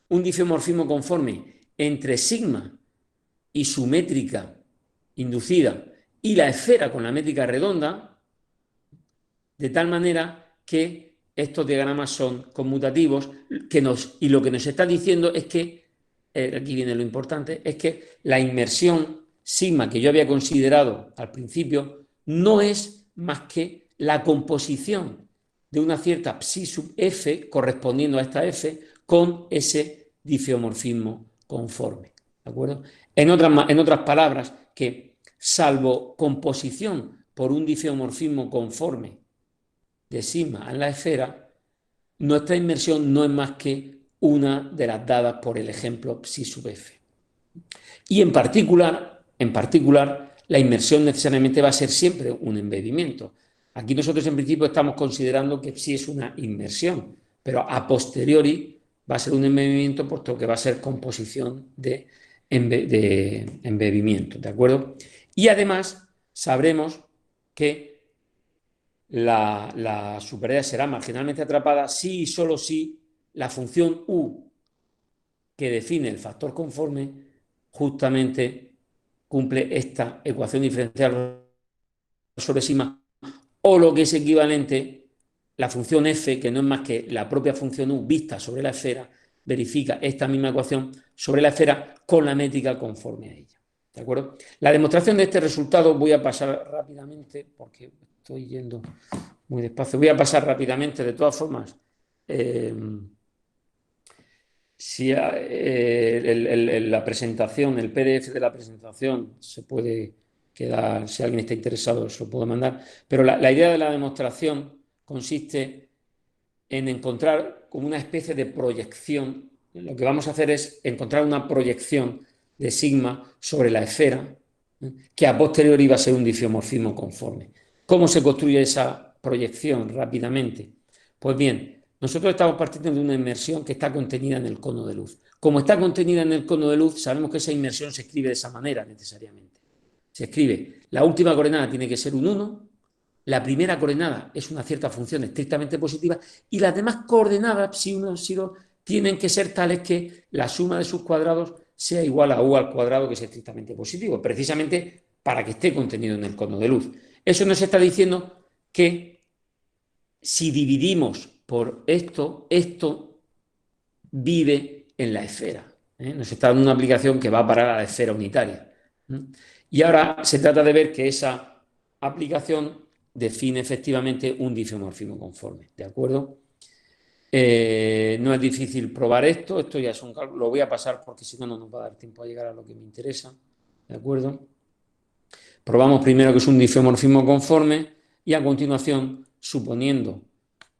un difeomorfismo conforme entre sigma y su métrica inducida y la esfera con la métrica redonda, de tal manera que estos diagramas son conmutativos y lo que nos está diciendo es que, aquí viene lo importante, es que la inmersión sigma que yo había considerado al principio no es más que la composición de una cierta psi sub f, correspondiendo a esta f, con ese difeomorfismo conforme. ¿De acuerdo? En otras palabras, que salvo composición por un difeomorfismo conforme de sigma en la esfera, nuestra inmersión no es más que una de las dadas por el ejemplo psi sub f. Y en particular, la inmersión necesariamente va a ser siempre un embebimiento. Aquí nosotros en principio estamos considerando que psi es una inmersión, pero a posteriori va a ser un embebimiento puesto que va a ser composición de embebimiento, ¿de acuerdo? Y además sabremos que la superioridad será marginalmente atrapada si y solo si la función u que define el factor conforme justamente cumple esta ecuación diferencial sobre sigma, o lo que es equivalente, la función f, que no es más que la propia función u vista sobre la esfera, verifica esta misma ecuación sobre la esfera con la métrica conforme a ella. ¿De acuerdo? La demostración de este resultado voy a pasar rápidamente, porque estoy yendo muy despacio, voy a pasar rápidamente, de todas formas. Si la presentación, el PDF de la presentación se puede quedar, si alguien está interesado, se lo puedo mandar. Pero la idea de la demostración consiste en encontrar como una especie de proyección. Lo que vamos a hacer es encontrar una proyección de sigma sobre la esfera, que a posteriori va a ser un difeomorfismo conforme. ¿Cómo se construye esa proyección rápidamente? Pues bien, nosotros estamos partiendo de una inmersión que está contenida en el cono de luz. Como está contenida en el cono de luz, sabemos que esa inmersión se escribe de esa manera necesariamente. Se escribe, la última coordenada tiene que ser un 1, la primera coordenada es una cierta función estrictamente positiva y las demás coordenadas, psi 1, psi 2, tienen que ser tales que la suma de sus cuadrados sea igual a u al cuadrado, que es estrictamente positivo, precisamente para que esté contenido en el cono de luz. Eso nos está diciendo que si dividimos por esto, esto vive en la esfera. Nos está dando una aplicación que va a parar a la esfera unitaria. Y ahora se trata de ver que esa aplicación define efectivamente un difeomorfismo conforme. ¿De acuerdo? No es difícil probar esto ya es un cálculo, lo voy a pasar porque si no, no nos va a dar tiempo a llegar a lo que me interesa. ¿De acuerdo? Probamos primero que es un difeomorfismo conforme y a continuación, suponiendo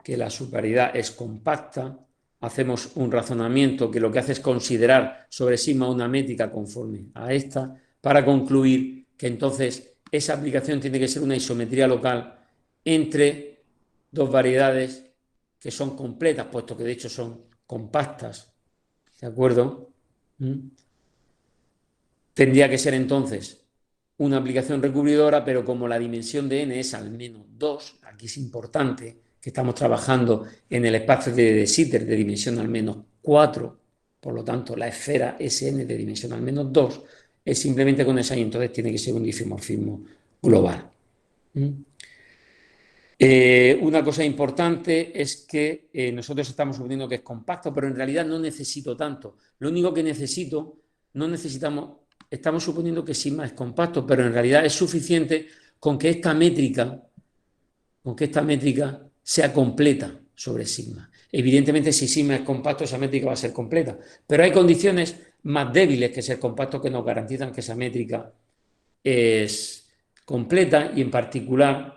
que la superioridad es compacta, hacemos un razonamiento que lo que hace es considerar sobre sigma una métrica conforme a esta para concluir que entonces esa aplicación tiene que ser una isometría local entre dos variedades que son completas, puesto que de hecho son compactas. ¿De acuerdo? Tendría que ser entonces una aplicación recubridora, pero como la dimensión de n es al menos 2, aquí es importante que estamos trabajando en el espacio de Sitter de dimensión al menos 4, por lo tanto la esfera Sn de dimensión al menos 2 es simplemente con esa y entonces tiene que ser un difeomorfismo global. Una cosa importante es que nosotros estamos suponiendo que es compacto, pero en realidad no necesito tanto. Lo único que estamos suponiendo que sigma es compacto, pero en realidad es suficiente con que esta métrica sea completa sobre sigma. Evidentemente, si sigma es compacto, esa métrica va a ser completa, pero hay condiciones más débiles que ser compacto que nos garantizan que esa métrica es completa y en particular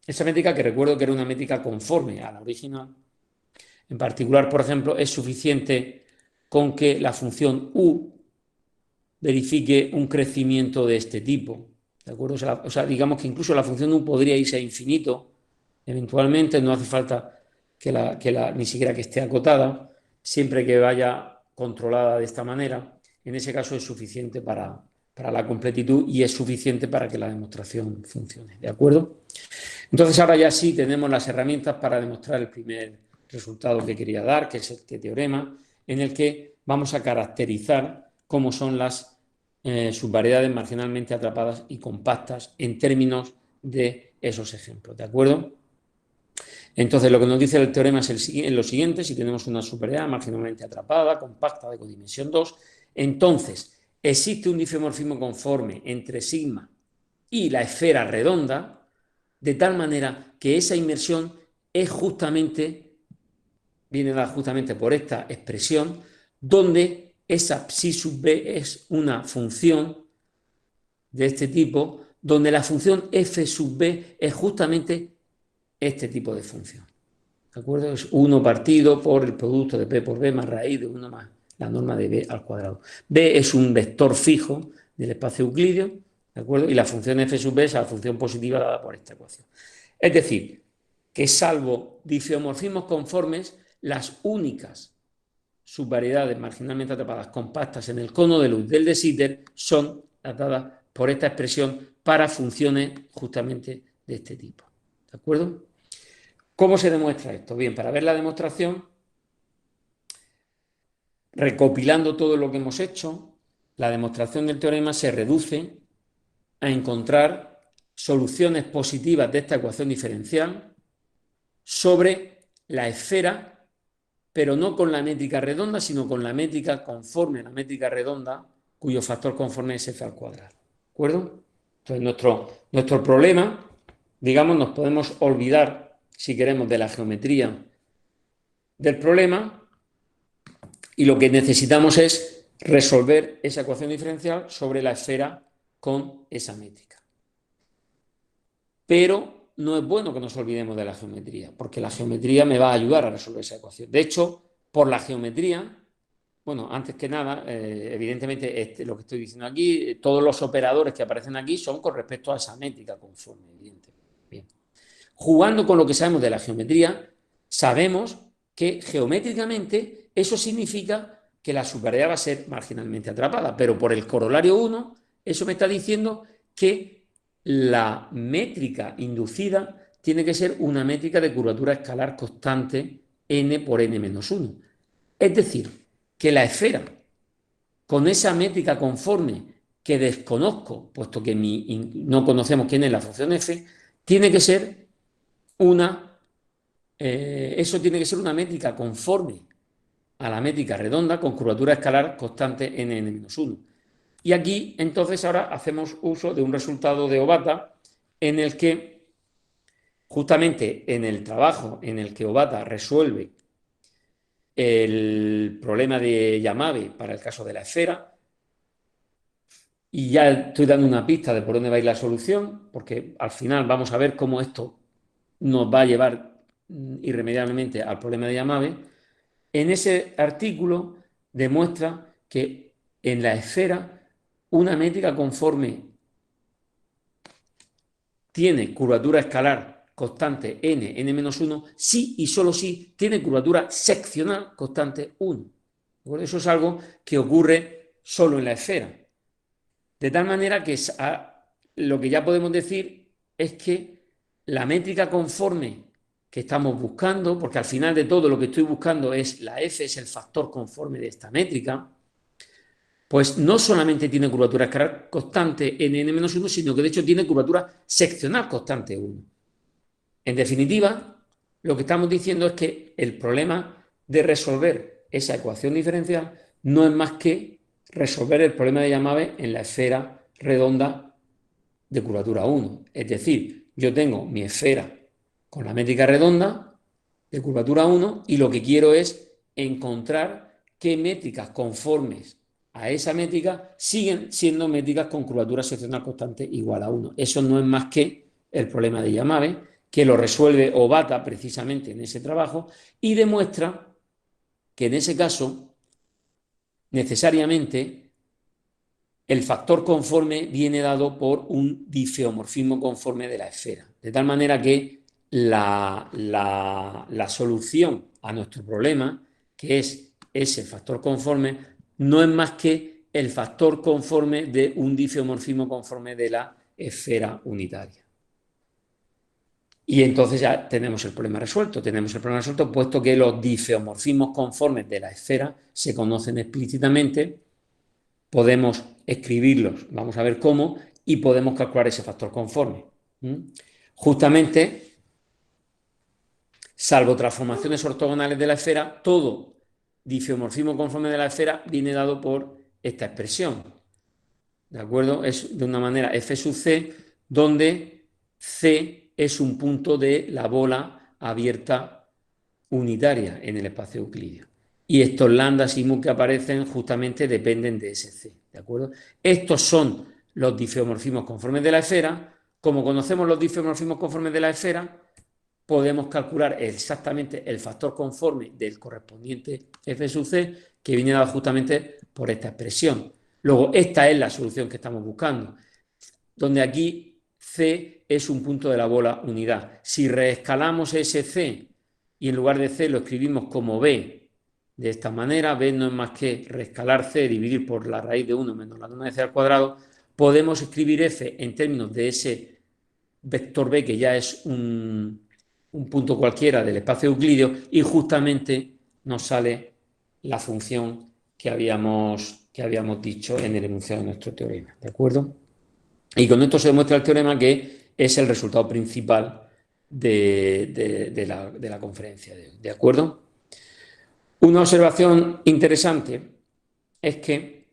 esa métrica, que recuerdo que era una métrica conforme a la original, en particular, por ejemplo, es suficiente con que la función u verifique un crecimiento de este tipo. ¿De acuerdo? O sea, digamos que incluso la función u podría irse a infinito, eventualmente, no hace falta ni siquiera que esté acotada, siempre que vaya controlada de esta manera. En ese caso es suficiente para la completitud y es suficiente para que la demostración funcione. ¿De acuerdo? Entonces ahora ya sí tenemos las herramientas para demostrar el primer resultado que quería dar, que es este teorema, en el que vamos a caracterizar cómo son las subvariedades marginalmente atrapadas y compactas en términos de esos ejemplos. ¿De acuerdo? Entonces lo que nos dice el teorema es lo siguiente: si tenemos una subvariedad marginalmente atrapada, compacta, de codimensión 2, entonces existe un difeomorfismo conforme entre sigma y la esfera redonda, de tal manera que esa inmersión viene dada justamente por esta expresión, donde esa psi sub b es una función de este tipo, donde la función f sub b es justamente este tipo de función. ¿De acuerdo? Es 1 partido por el producto de p por b más raíz de 1 más la norma de b al cuadrado. B es un vector fijo del espacio euclídeo, ¿de acuerdo? Y la función f sub b es la función positiva dada por esta ecuación. Es decir, que salvo difeomorfismos conformes, las únicas subvariedades marginalmente atrapadas compactas en el cono de luz del de Sitter son las dadas por esta expresión para funciones justamente de este tipo. ¿De acuerdo? ¿Cómo se demuestra esto? Bien, para ver la demostración, recopilando todo lo que hemos hecho, la demostración del teorema se reduce a encontrar soluciones positivas de esta ecuación diferencial sobre la esfera, pero no con la métrica redonda, sino con la métrica conforme a la métrica redonda, cuyo factor conforme es f al cuadrado. ¿De acuerdo? Entonces, nuestro problema, digamos, nos podemos olvidar, si queremos, de la geometría del problema, y lo que necesitamos es resolver esa ecuación diferencial sobre la esfera con esa métrica. Pero no es bueno que nos olvidemos de la geometría, porque la geometría me va a ayudar a resolver esa ecuación. De hecho, por la geometría, bueno, antes que nada, evidentemente lo que estoy diciendo aquí, todos los operadores que aparecen aquí son con respecto a esa métrica conforme, evidentemente. Bien. Jugando con lo que sabemos de la geometría, sabemos que geométricamente eso significa que la subvariedad va a ser marginalmente atrapada, pero por el corolario 1, eso me está diciendo que la métrica inducida tiene que ser una métrica de curvatura escalar constante n por n menos 1. Es decir, que la esfera con esa métrica conforme que desconozco, puesto que no conocemos quién es la función f, tiene que ser eso tiene que ser una métrica conforme a la métrica redonda con curvatura escalar constante n-1. Y aquí, entonces, ahora hacemos uso de un resultado de Obata en el que, justamente en el trabajo en el que Obata resuelve el problema de Yamabe para el caso de la esfera, y ya estoy dando una pista de por dónde va a ir la solución, porque al final vamos a ver cómo esto nos va a llevar irremediablemente al problema de Yamabe. En ese artículo demuestra que en la esfera una métrica conforme tiene curvatura escalar constante n-1, sí y solo si tiene curvatura seccional constante 1. Eso es algo que ocurre solo en la esfera. De tal manera que lo que ya podemos decir es que la métrica conforme que estamos buscando, porque al final de todo lo que estoy buscando es la f, es el factor conforme de esta métrica, pues no solamente tiene curvatura escalar constante n-1, sino que de hecho tiene curvatura seccional constante 1. En definitiva, lo que estamos diciendo es que el problema de resolver esa ecuación diferencial no es más que resolver el problema de Yamabe en la esfera redonda de curvatura 1. Es decir, yo tengo mi esfera con la métrica redonda de curvatura 1 y lo que quiero es encontrar qué métricas conformes a esa métrica siguen siendo métricas con curvatura seccional constante igual a 1. Eso no es más que el problema de Yamabe, que lo resuelve Obata precisamente en ese trabajo y demuestra que en ese caso necesariamente el factor conforme viene dado por un difeomorfismo conforme de la esfera. De tal manera que la solución a nuestro problema, que es ese factor conforme, no es más que el factor conforme de un difeomorfismo conforme de la esfera unitaria. Y entonces ya tenemos el problema resuelto. Tenemos el problema resuelto puesto que los difeomorfismos conformes de la esfera se conocen explícitamente. Podemos escribirlos, vamos a ver cómo, y podemos calcular ese factor conforme. Justamente, salvo transformaciones ortogonales de la esfera, todo difeomorfismo conforme de la esfera viene dado por esta expresión. ¿De acuerdo? Es de una manera f sub c, donde c es un punto de la bola abierta unitaria en el espacio euclídeo. Y estos lambda y mu que aparecen justamente dependen de ese C, ¿de acuerdo? Estos son los difeomorfismos conformes de la esfera. Como conocemos los difeomorfismos conformes de la esfera, podemos calcular exactamente el factor conforme del correspondiente F sub C, que viene dado justamente por esta expresión. Luego, esta es la solución que estamos buscando, donde aquí C es un punto de la bola unidad. Si reescalamos ese C y en lugar de C lo escribimos como B, de esta manera, B no es más que reescalar C, dividir por la raíz de 1 menos la norma de C al cuadrado, podemos escribir F en términos de ese vector B, que ya es un punto cualquiera del espacio euclídeo, y justamente nos sale la función que habíamos dicho en el enunciado de nuestro teorema, ¿de acuerdo? Y con esto se demuestra el teorema que es el resultado principal de la conferencia de hoy, ¿de acuerdo? Una observación interesante es que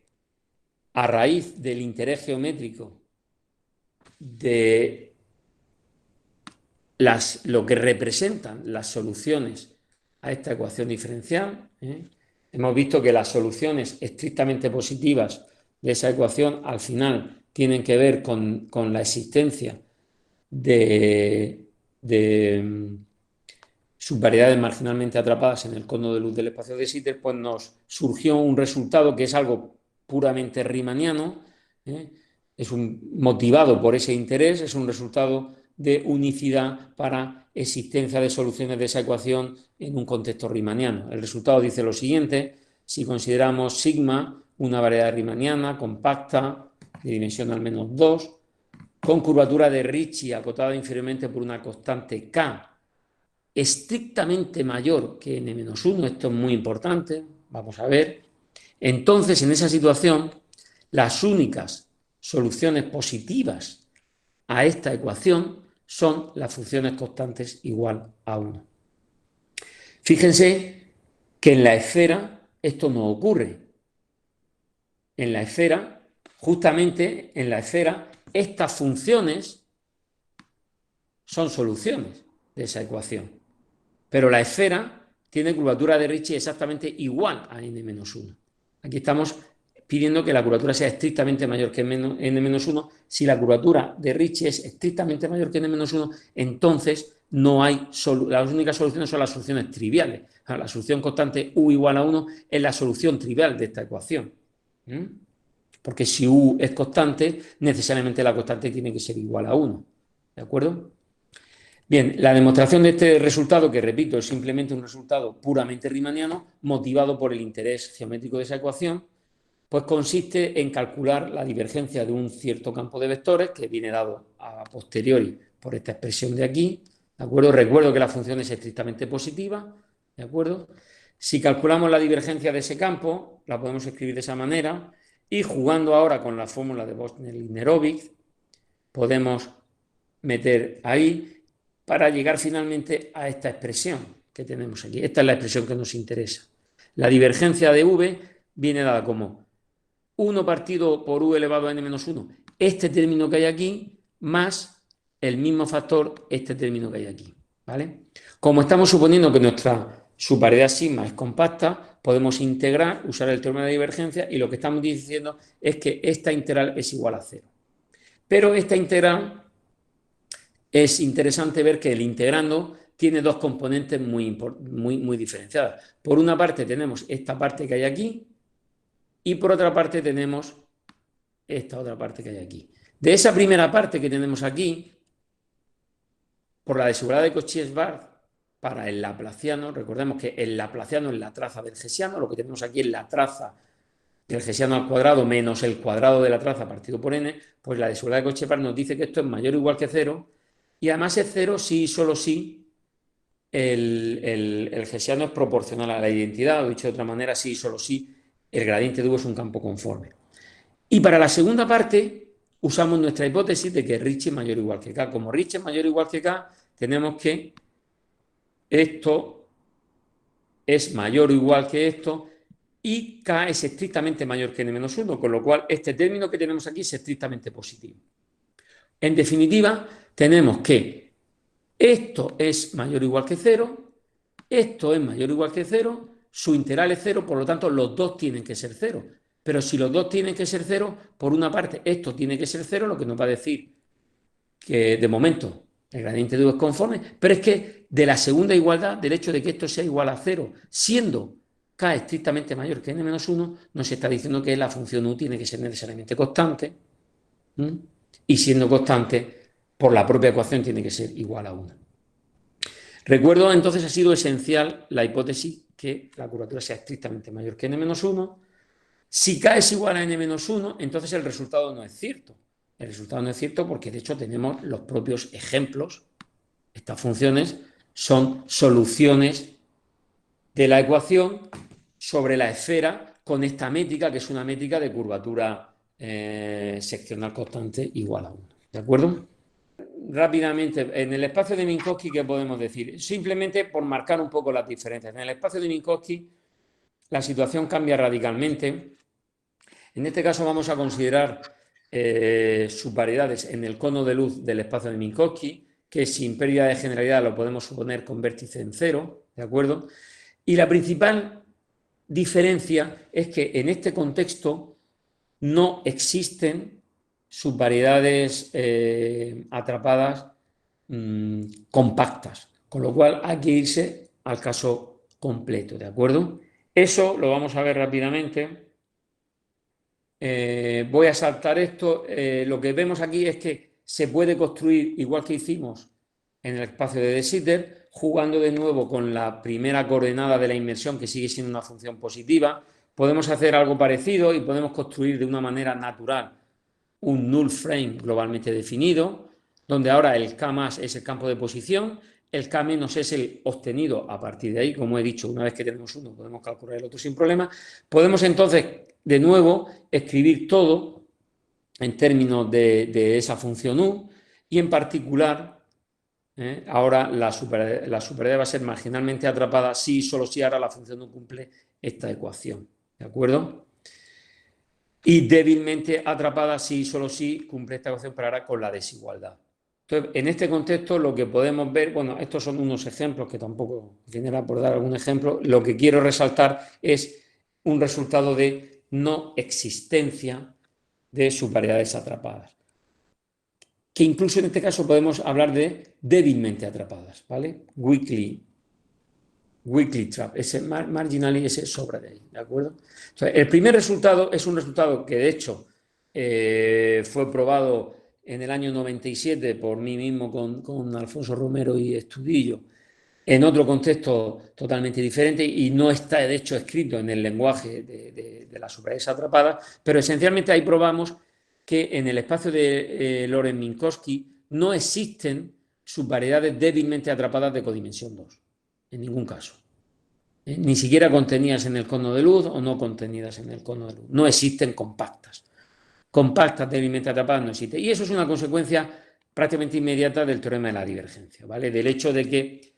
a raíz del interés geométrico de lo que representan las soluciones a esta ecuación diferencial, hemos visto que las soluciones estrictamente positivas de esa ecuación al final tienen que ver con la existencia de subvariedades marginalmente atrapadas en el cono de luz del espacio de Sitter, pues nos surgió un resultado que es algo puramente riemanniano, es motivado por ese interés, es un resultado de unicidad para existencia de soluciones de esa ecuación en un contexto riemanniano. El resultado dice lo siguiente: si consideramos sigma una variedad riemanniana compacta de dimensión al menos 2, con curvatura de Ricci acotada inferiormente por una constante K estrictamente mayor que n-1, esto es muy importante, vamos a ver. Entonces, en esa situación, las únicas soluciones positivas a esta ecuación son las funciones constantes igual a 1. Fíjense que en la esfera esto no ocurre. En la esfera, justamente en la esfera, estas funciones son soluciones de esa ecuación. Pero la esfera tiene curvatura de Ricci exactamente igual a n-1. Aquí estamos pidiendo que la curvatura sea estrictamente mayor que n-1. Si la curvatura de Ricci es estrictamente mayor que n-1, entonces no hay las únicas soluciones son las soluciones triviales. La solución constante u igual a 1 es la solución trivial de esta ecuación. Porque si u es constante, necesariamente la constante tiene que ser igual a 1. ¿De acuerdo? Bien, la demostración de este resultado, que repito, es simplemente un resultado puramente riemanniano, motivado por el interés geométrico de esa ecuación, pues consiste en calcular la divergencia de un cierto campo de vectores, que viene dado a posteriori por esta expresión de aquí, ¿de acuerdo? Recuerdo que la función es estrictamente positiva, ¿de acuerdo? Si calculamos la divergencia de ese campo, la podemos escribir de esa manera, y jugando ahora con la fórmula de Bosner-Linerovic, podemos meter ahí para llegar finalmente a esta expresión que tenemos aquí. Esta es la expresión que nos interesa. La divergencia de v viene dada como 1 partido por u elevado a n-1, este término que hay aquí, más el mismo factor, este término que hay aquí, ¿vale? Como estamos suponiendo que nuestra subvariedad sigma es compacta, podemos integrar, usar el teorema de divergencia, y lo que estamos diciendo es que esta integral es igual a 0. Pero esta integral es interesante ver que el integrando tiene dos componentes muy diferenciadas. Por una parte tenemos esta parte que hay aquí y por otra parte tenemos esta otra parte que hay aquí. De esa primera parte que tenemos aquí, por la desigualdad de Cauchy-Schwarz para el laplaciano, recordemos que el laplaciano es la traza del hessiano, lo que tenemos aquí es la traza del hessiano al cuadrado menos el cuadrado de la traza partido por n, pues la desigualdad de Cauchy-Schwarz nos dice que esto es mayor o igual que 0, y además es 0 si y solo si el hessiano es proporcional a la identidad, o dicho de otra manera, si y solo si el gradiente de u es un campo conforme. Y para la segunda parte usamos nuestra hipótesis de que Ricci es mayor o igual que k. Como Ricci es mayor o igual que k, tenemos que esto es mayor o igual que esto, y k es estrictamente mayor que n-1, con lo cual este término que tenemos aquí es estrictamente positivo. En definitiva, tenemos que Esto es mayor o igual que 0, esto es mayor o igual que 0, su integral es 0, por lo tanto los dos tienen que ser 0. Pero si los dos tienen que ser 0, por una parte esto tiene que ser 0, lo que nos va a decir que de momento el gradiente de U es conforme, pero es que de la segunda igualdad, del hecho de que esto sea igual a 0, siendo K estrictamente mayor que n-1, nos está diciendo que la función U tiene que ser necesariamente constante, y siendo constante, por la propia ecuación tiene que ser igual a 1. Recuerdo, entonces, ha sido esencial la hipótesis que la curvatura sea estrictamente mayor que n-1. Si K es igual a n-1, entonces el resultado no es cierto. El resultado no es cierto porque, de hecho, tenemos los propios ejemplos. Estas funciones son soluciones de la ecuación sobre la esfera con esta métrica, que es una métrica de curvatura seccional constante igual a 1. ¿De acuerdo? Rápidamente, en el espacio de Minkowski, ¿qué podemos decir? Simplemente por marcar un poco las diferencias. En el espacio de Minkowski, la situación cambia radicalmente. En este caso vamos a considerar subvariedades en el cono de luz del espacio de Minkowski, que sin pérdida de generalidad lo podemos suponer con vértice en 0, ¿de acuerdo? Y la principal diferencia es que en este contexto no existen subvariedades atrapadas compactas, con lo cual hay que irse al caso completo, ¿de acuerdo? Eso lo vamos a ver rápidamente. Voy a saltar esto. Lo que vemos aquí es que se puede construir, igual que hicimos en el espacio de De Sitter, jugando de nuevo con la primera coordenada de la inmersión, que sigue siendo una función positiva. Podemos hacer algo parecido y podemos construir de una manera natural un null frame globalmente definido, donde ahora el K más es el campo de posición, el K menos es el obtenido a partir de ahí. Como he dicho, una vez que tenemos uno podemos calcular el otro sin problema. Podemos entonces, de nuevo, escribir todo en términos de esa función U, y en particular, ahora la superioridad va a ser marginalmente atrapada si y solo si ahora la función U cumple esta ecuación. ¿De acuerdo? Y débilmente atrapada si y solo si cumple esta ecuación, pero ahora con la desigualdad. Entonces, en este contexto lo que podemos ver, bueno, estos son unos ejemplos que tampoco, en fin, era por dar algún ejemplo, lo que quiero resaltar es un resultado de no existencia de subvariedades atrapadas, que incluso en este caso podemos hablar de débilmente atrapadas, ¿vale? Weakly trap, ese marginally, ese sobra de ahí, ¿de acuerdo? Entonces, el primer resultado es un resultado que de hecho fue probado en el año 97 por mí mismo con Alfonso Romero y Estudillo, en otro contexto totalmente diferente, y no está de hecho escrito en el lenguaje de las subvariedades atrapadas, pero esencialmente ahí probamos que en el espacio de Lorenz-Minkowski no existen subvariedades débilmente atrapadas de codimensión 2, en ningún caso. Ni siquiera contenidas en el cono de luz o no contenidas en el cono de luz. No existen compactas. Compactas débilmente atrapadas no existen. Y eso es una consecuencia prácticamente inmediata del teorema de la divergencia, ¿vale? Del hecho de que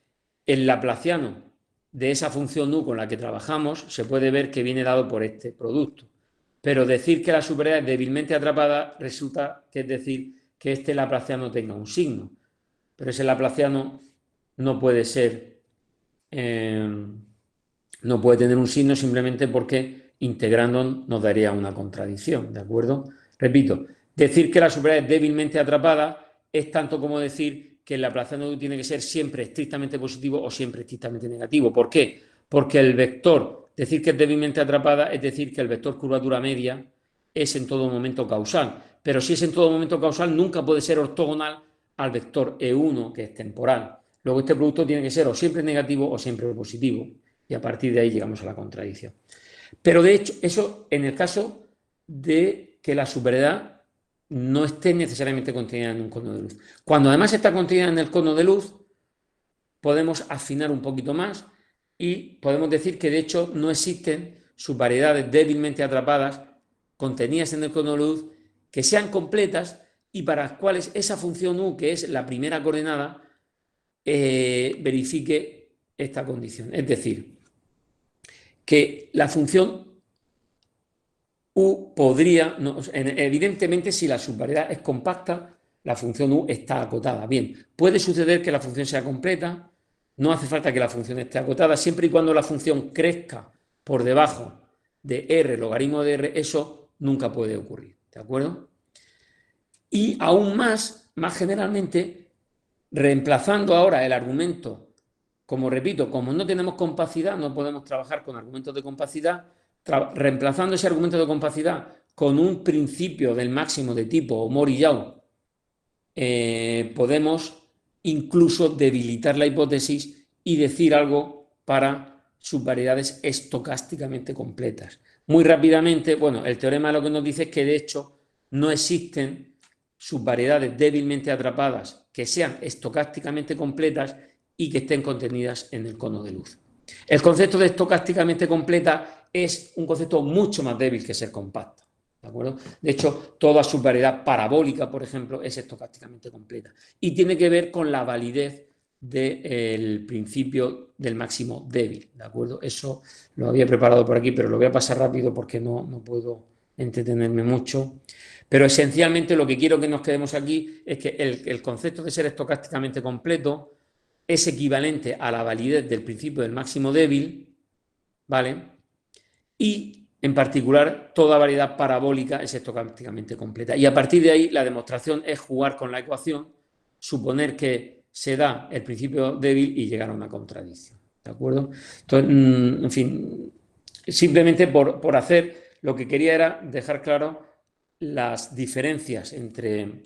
el laplaciano de esa función U con la que trabajamos se puede ver que viene dado por este producto. Pero decir que la superioridad es débilmente atrapada resulta que es decir que este laplaciano tenga un signo. Pero ese laplaciano no puede ser, no puede tener un signo simplemente porque integrando nos daría una contradicción, ¿de acuerdo? Repito, decir que la superioridad es débilmente atrapada es tanto como decir que el laplaciano tiene que ser siempre estrictamente positivo o siempre estrictamente negativo. ¿Por qué? Porque el vector, decir que es débilmente atrapada, es decir que el vector curvatura media es en todo momento causal. Pero si es en todo momento causal, nunca puede ser ortogonal al vector E1, que es temporal. Luego este producto tiene que ser o siempre negativo o siempre positivo. Y a partir de ahí llegamos a la contradicción. Pero de hecho, eso en el caso de que la superioridad no esté necesariamente contenida en un cono de luz. Cuando además está contenida en el cono de luz, podemos afinar un poquito más y podemos decir que de hecho no existen subvariedades débilmente atrapadas contenidas en el cono de luz que sean completas y para las cuales esa función U, que es la primera coordenada, verifique esta condición. Es decir, que la función U podría, no, evidentemente si la subvariedad es compacta, la función U está acotada. Bien, puede suceder que la función sea completa, no hace falta que la función esté acotada, siempre y cuando la función crezca por debajo de R, logaritmo de R, eso nunca puede ocurrir, ¿de acuerdo? Y aún más generalmente, reemplazando ahora el argumento, como repito, como no tenemos compacidad, no podemos trabajar con argumentos de compacidad, reemplazando ese argumento de compacidad con un principio del máximo de tipo Mori-Yau, podemos incluso debilitar la hipótesis y decir algo para subvariedades estocásticamente completas. Muy rápidamente, bueno, el teorema lo que nos dice es que de hecho no existen subvariedades débilmente atrapadas que sean estocásticamente completas y que estén contenidas en el cono de luz. El concepto de estocásticamente completa es un concepto mucho más débil que ser compacta. ¿De acuerdo? De hecho, toda subvariedad parabólica, por ejemplo, es estocásticamente completa. Y tiene que ver con la validez del principio del máximo débil. ¿De acuerdo? Eso lo había preparado por aquí, pero lo voy a pasar rápido porque no puedo entretenerme mucho. Pero esencialmente lo que quiero que nos quedemos aquí es que el concepto de ser estocásticamente completo es equivalente a la validez del principio del máximo débil, ¿vale? Y en particular, toda variedad parabólica es estocásticamente completa. Y a partir de ahí, la demostración es jugar con la ecuación, suponer que se da el principio débil y llegar a una contradicción. ¿De acuerdo? Entonces, en fin, simplemente por hacer, lo que quería era dejar claro las diferencias entre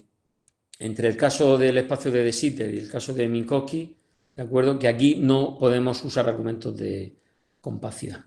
el caso del espacio de De Sitter y el caso de Minkowski, ¿de acuerdo? Que aquí no podemos usar argumentos de compacidad.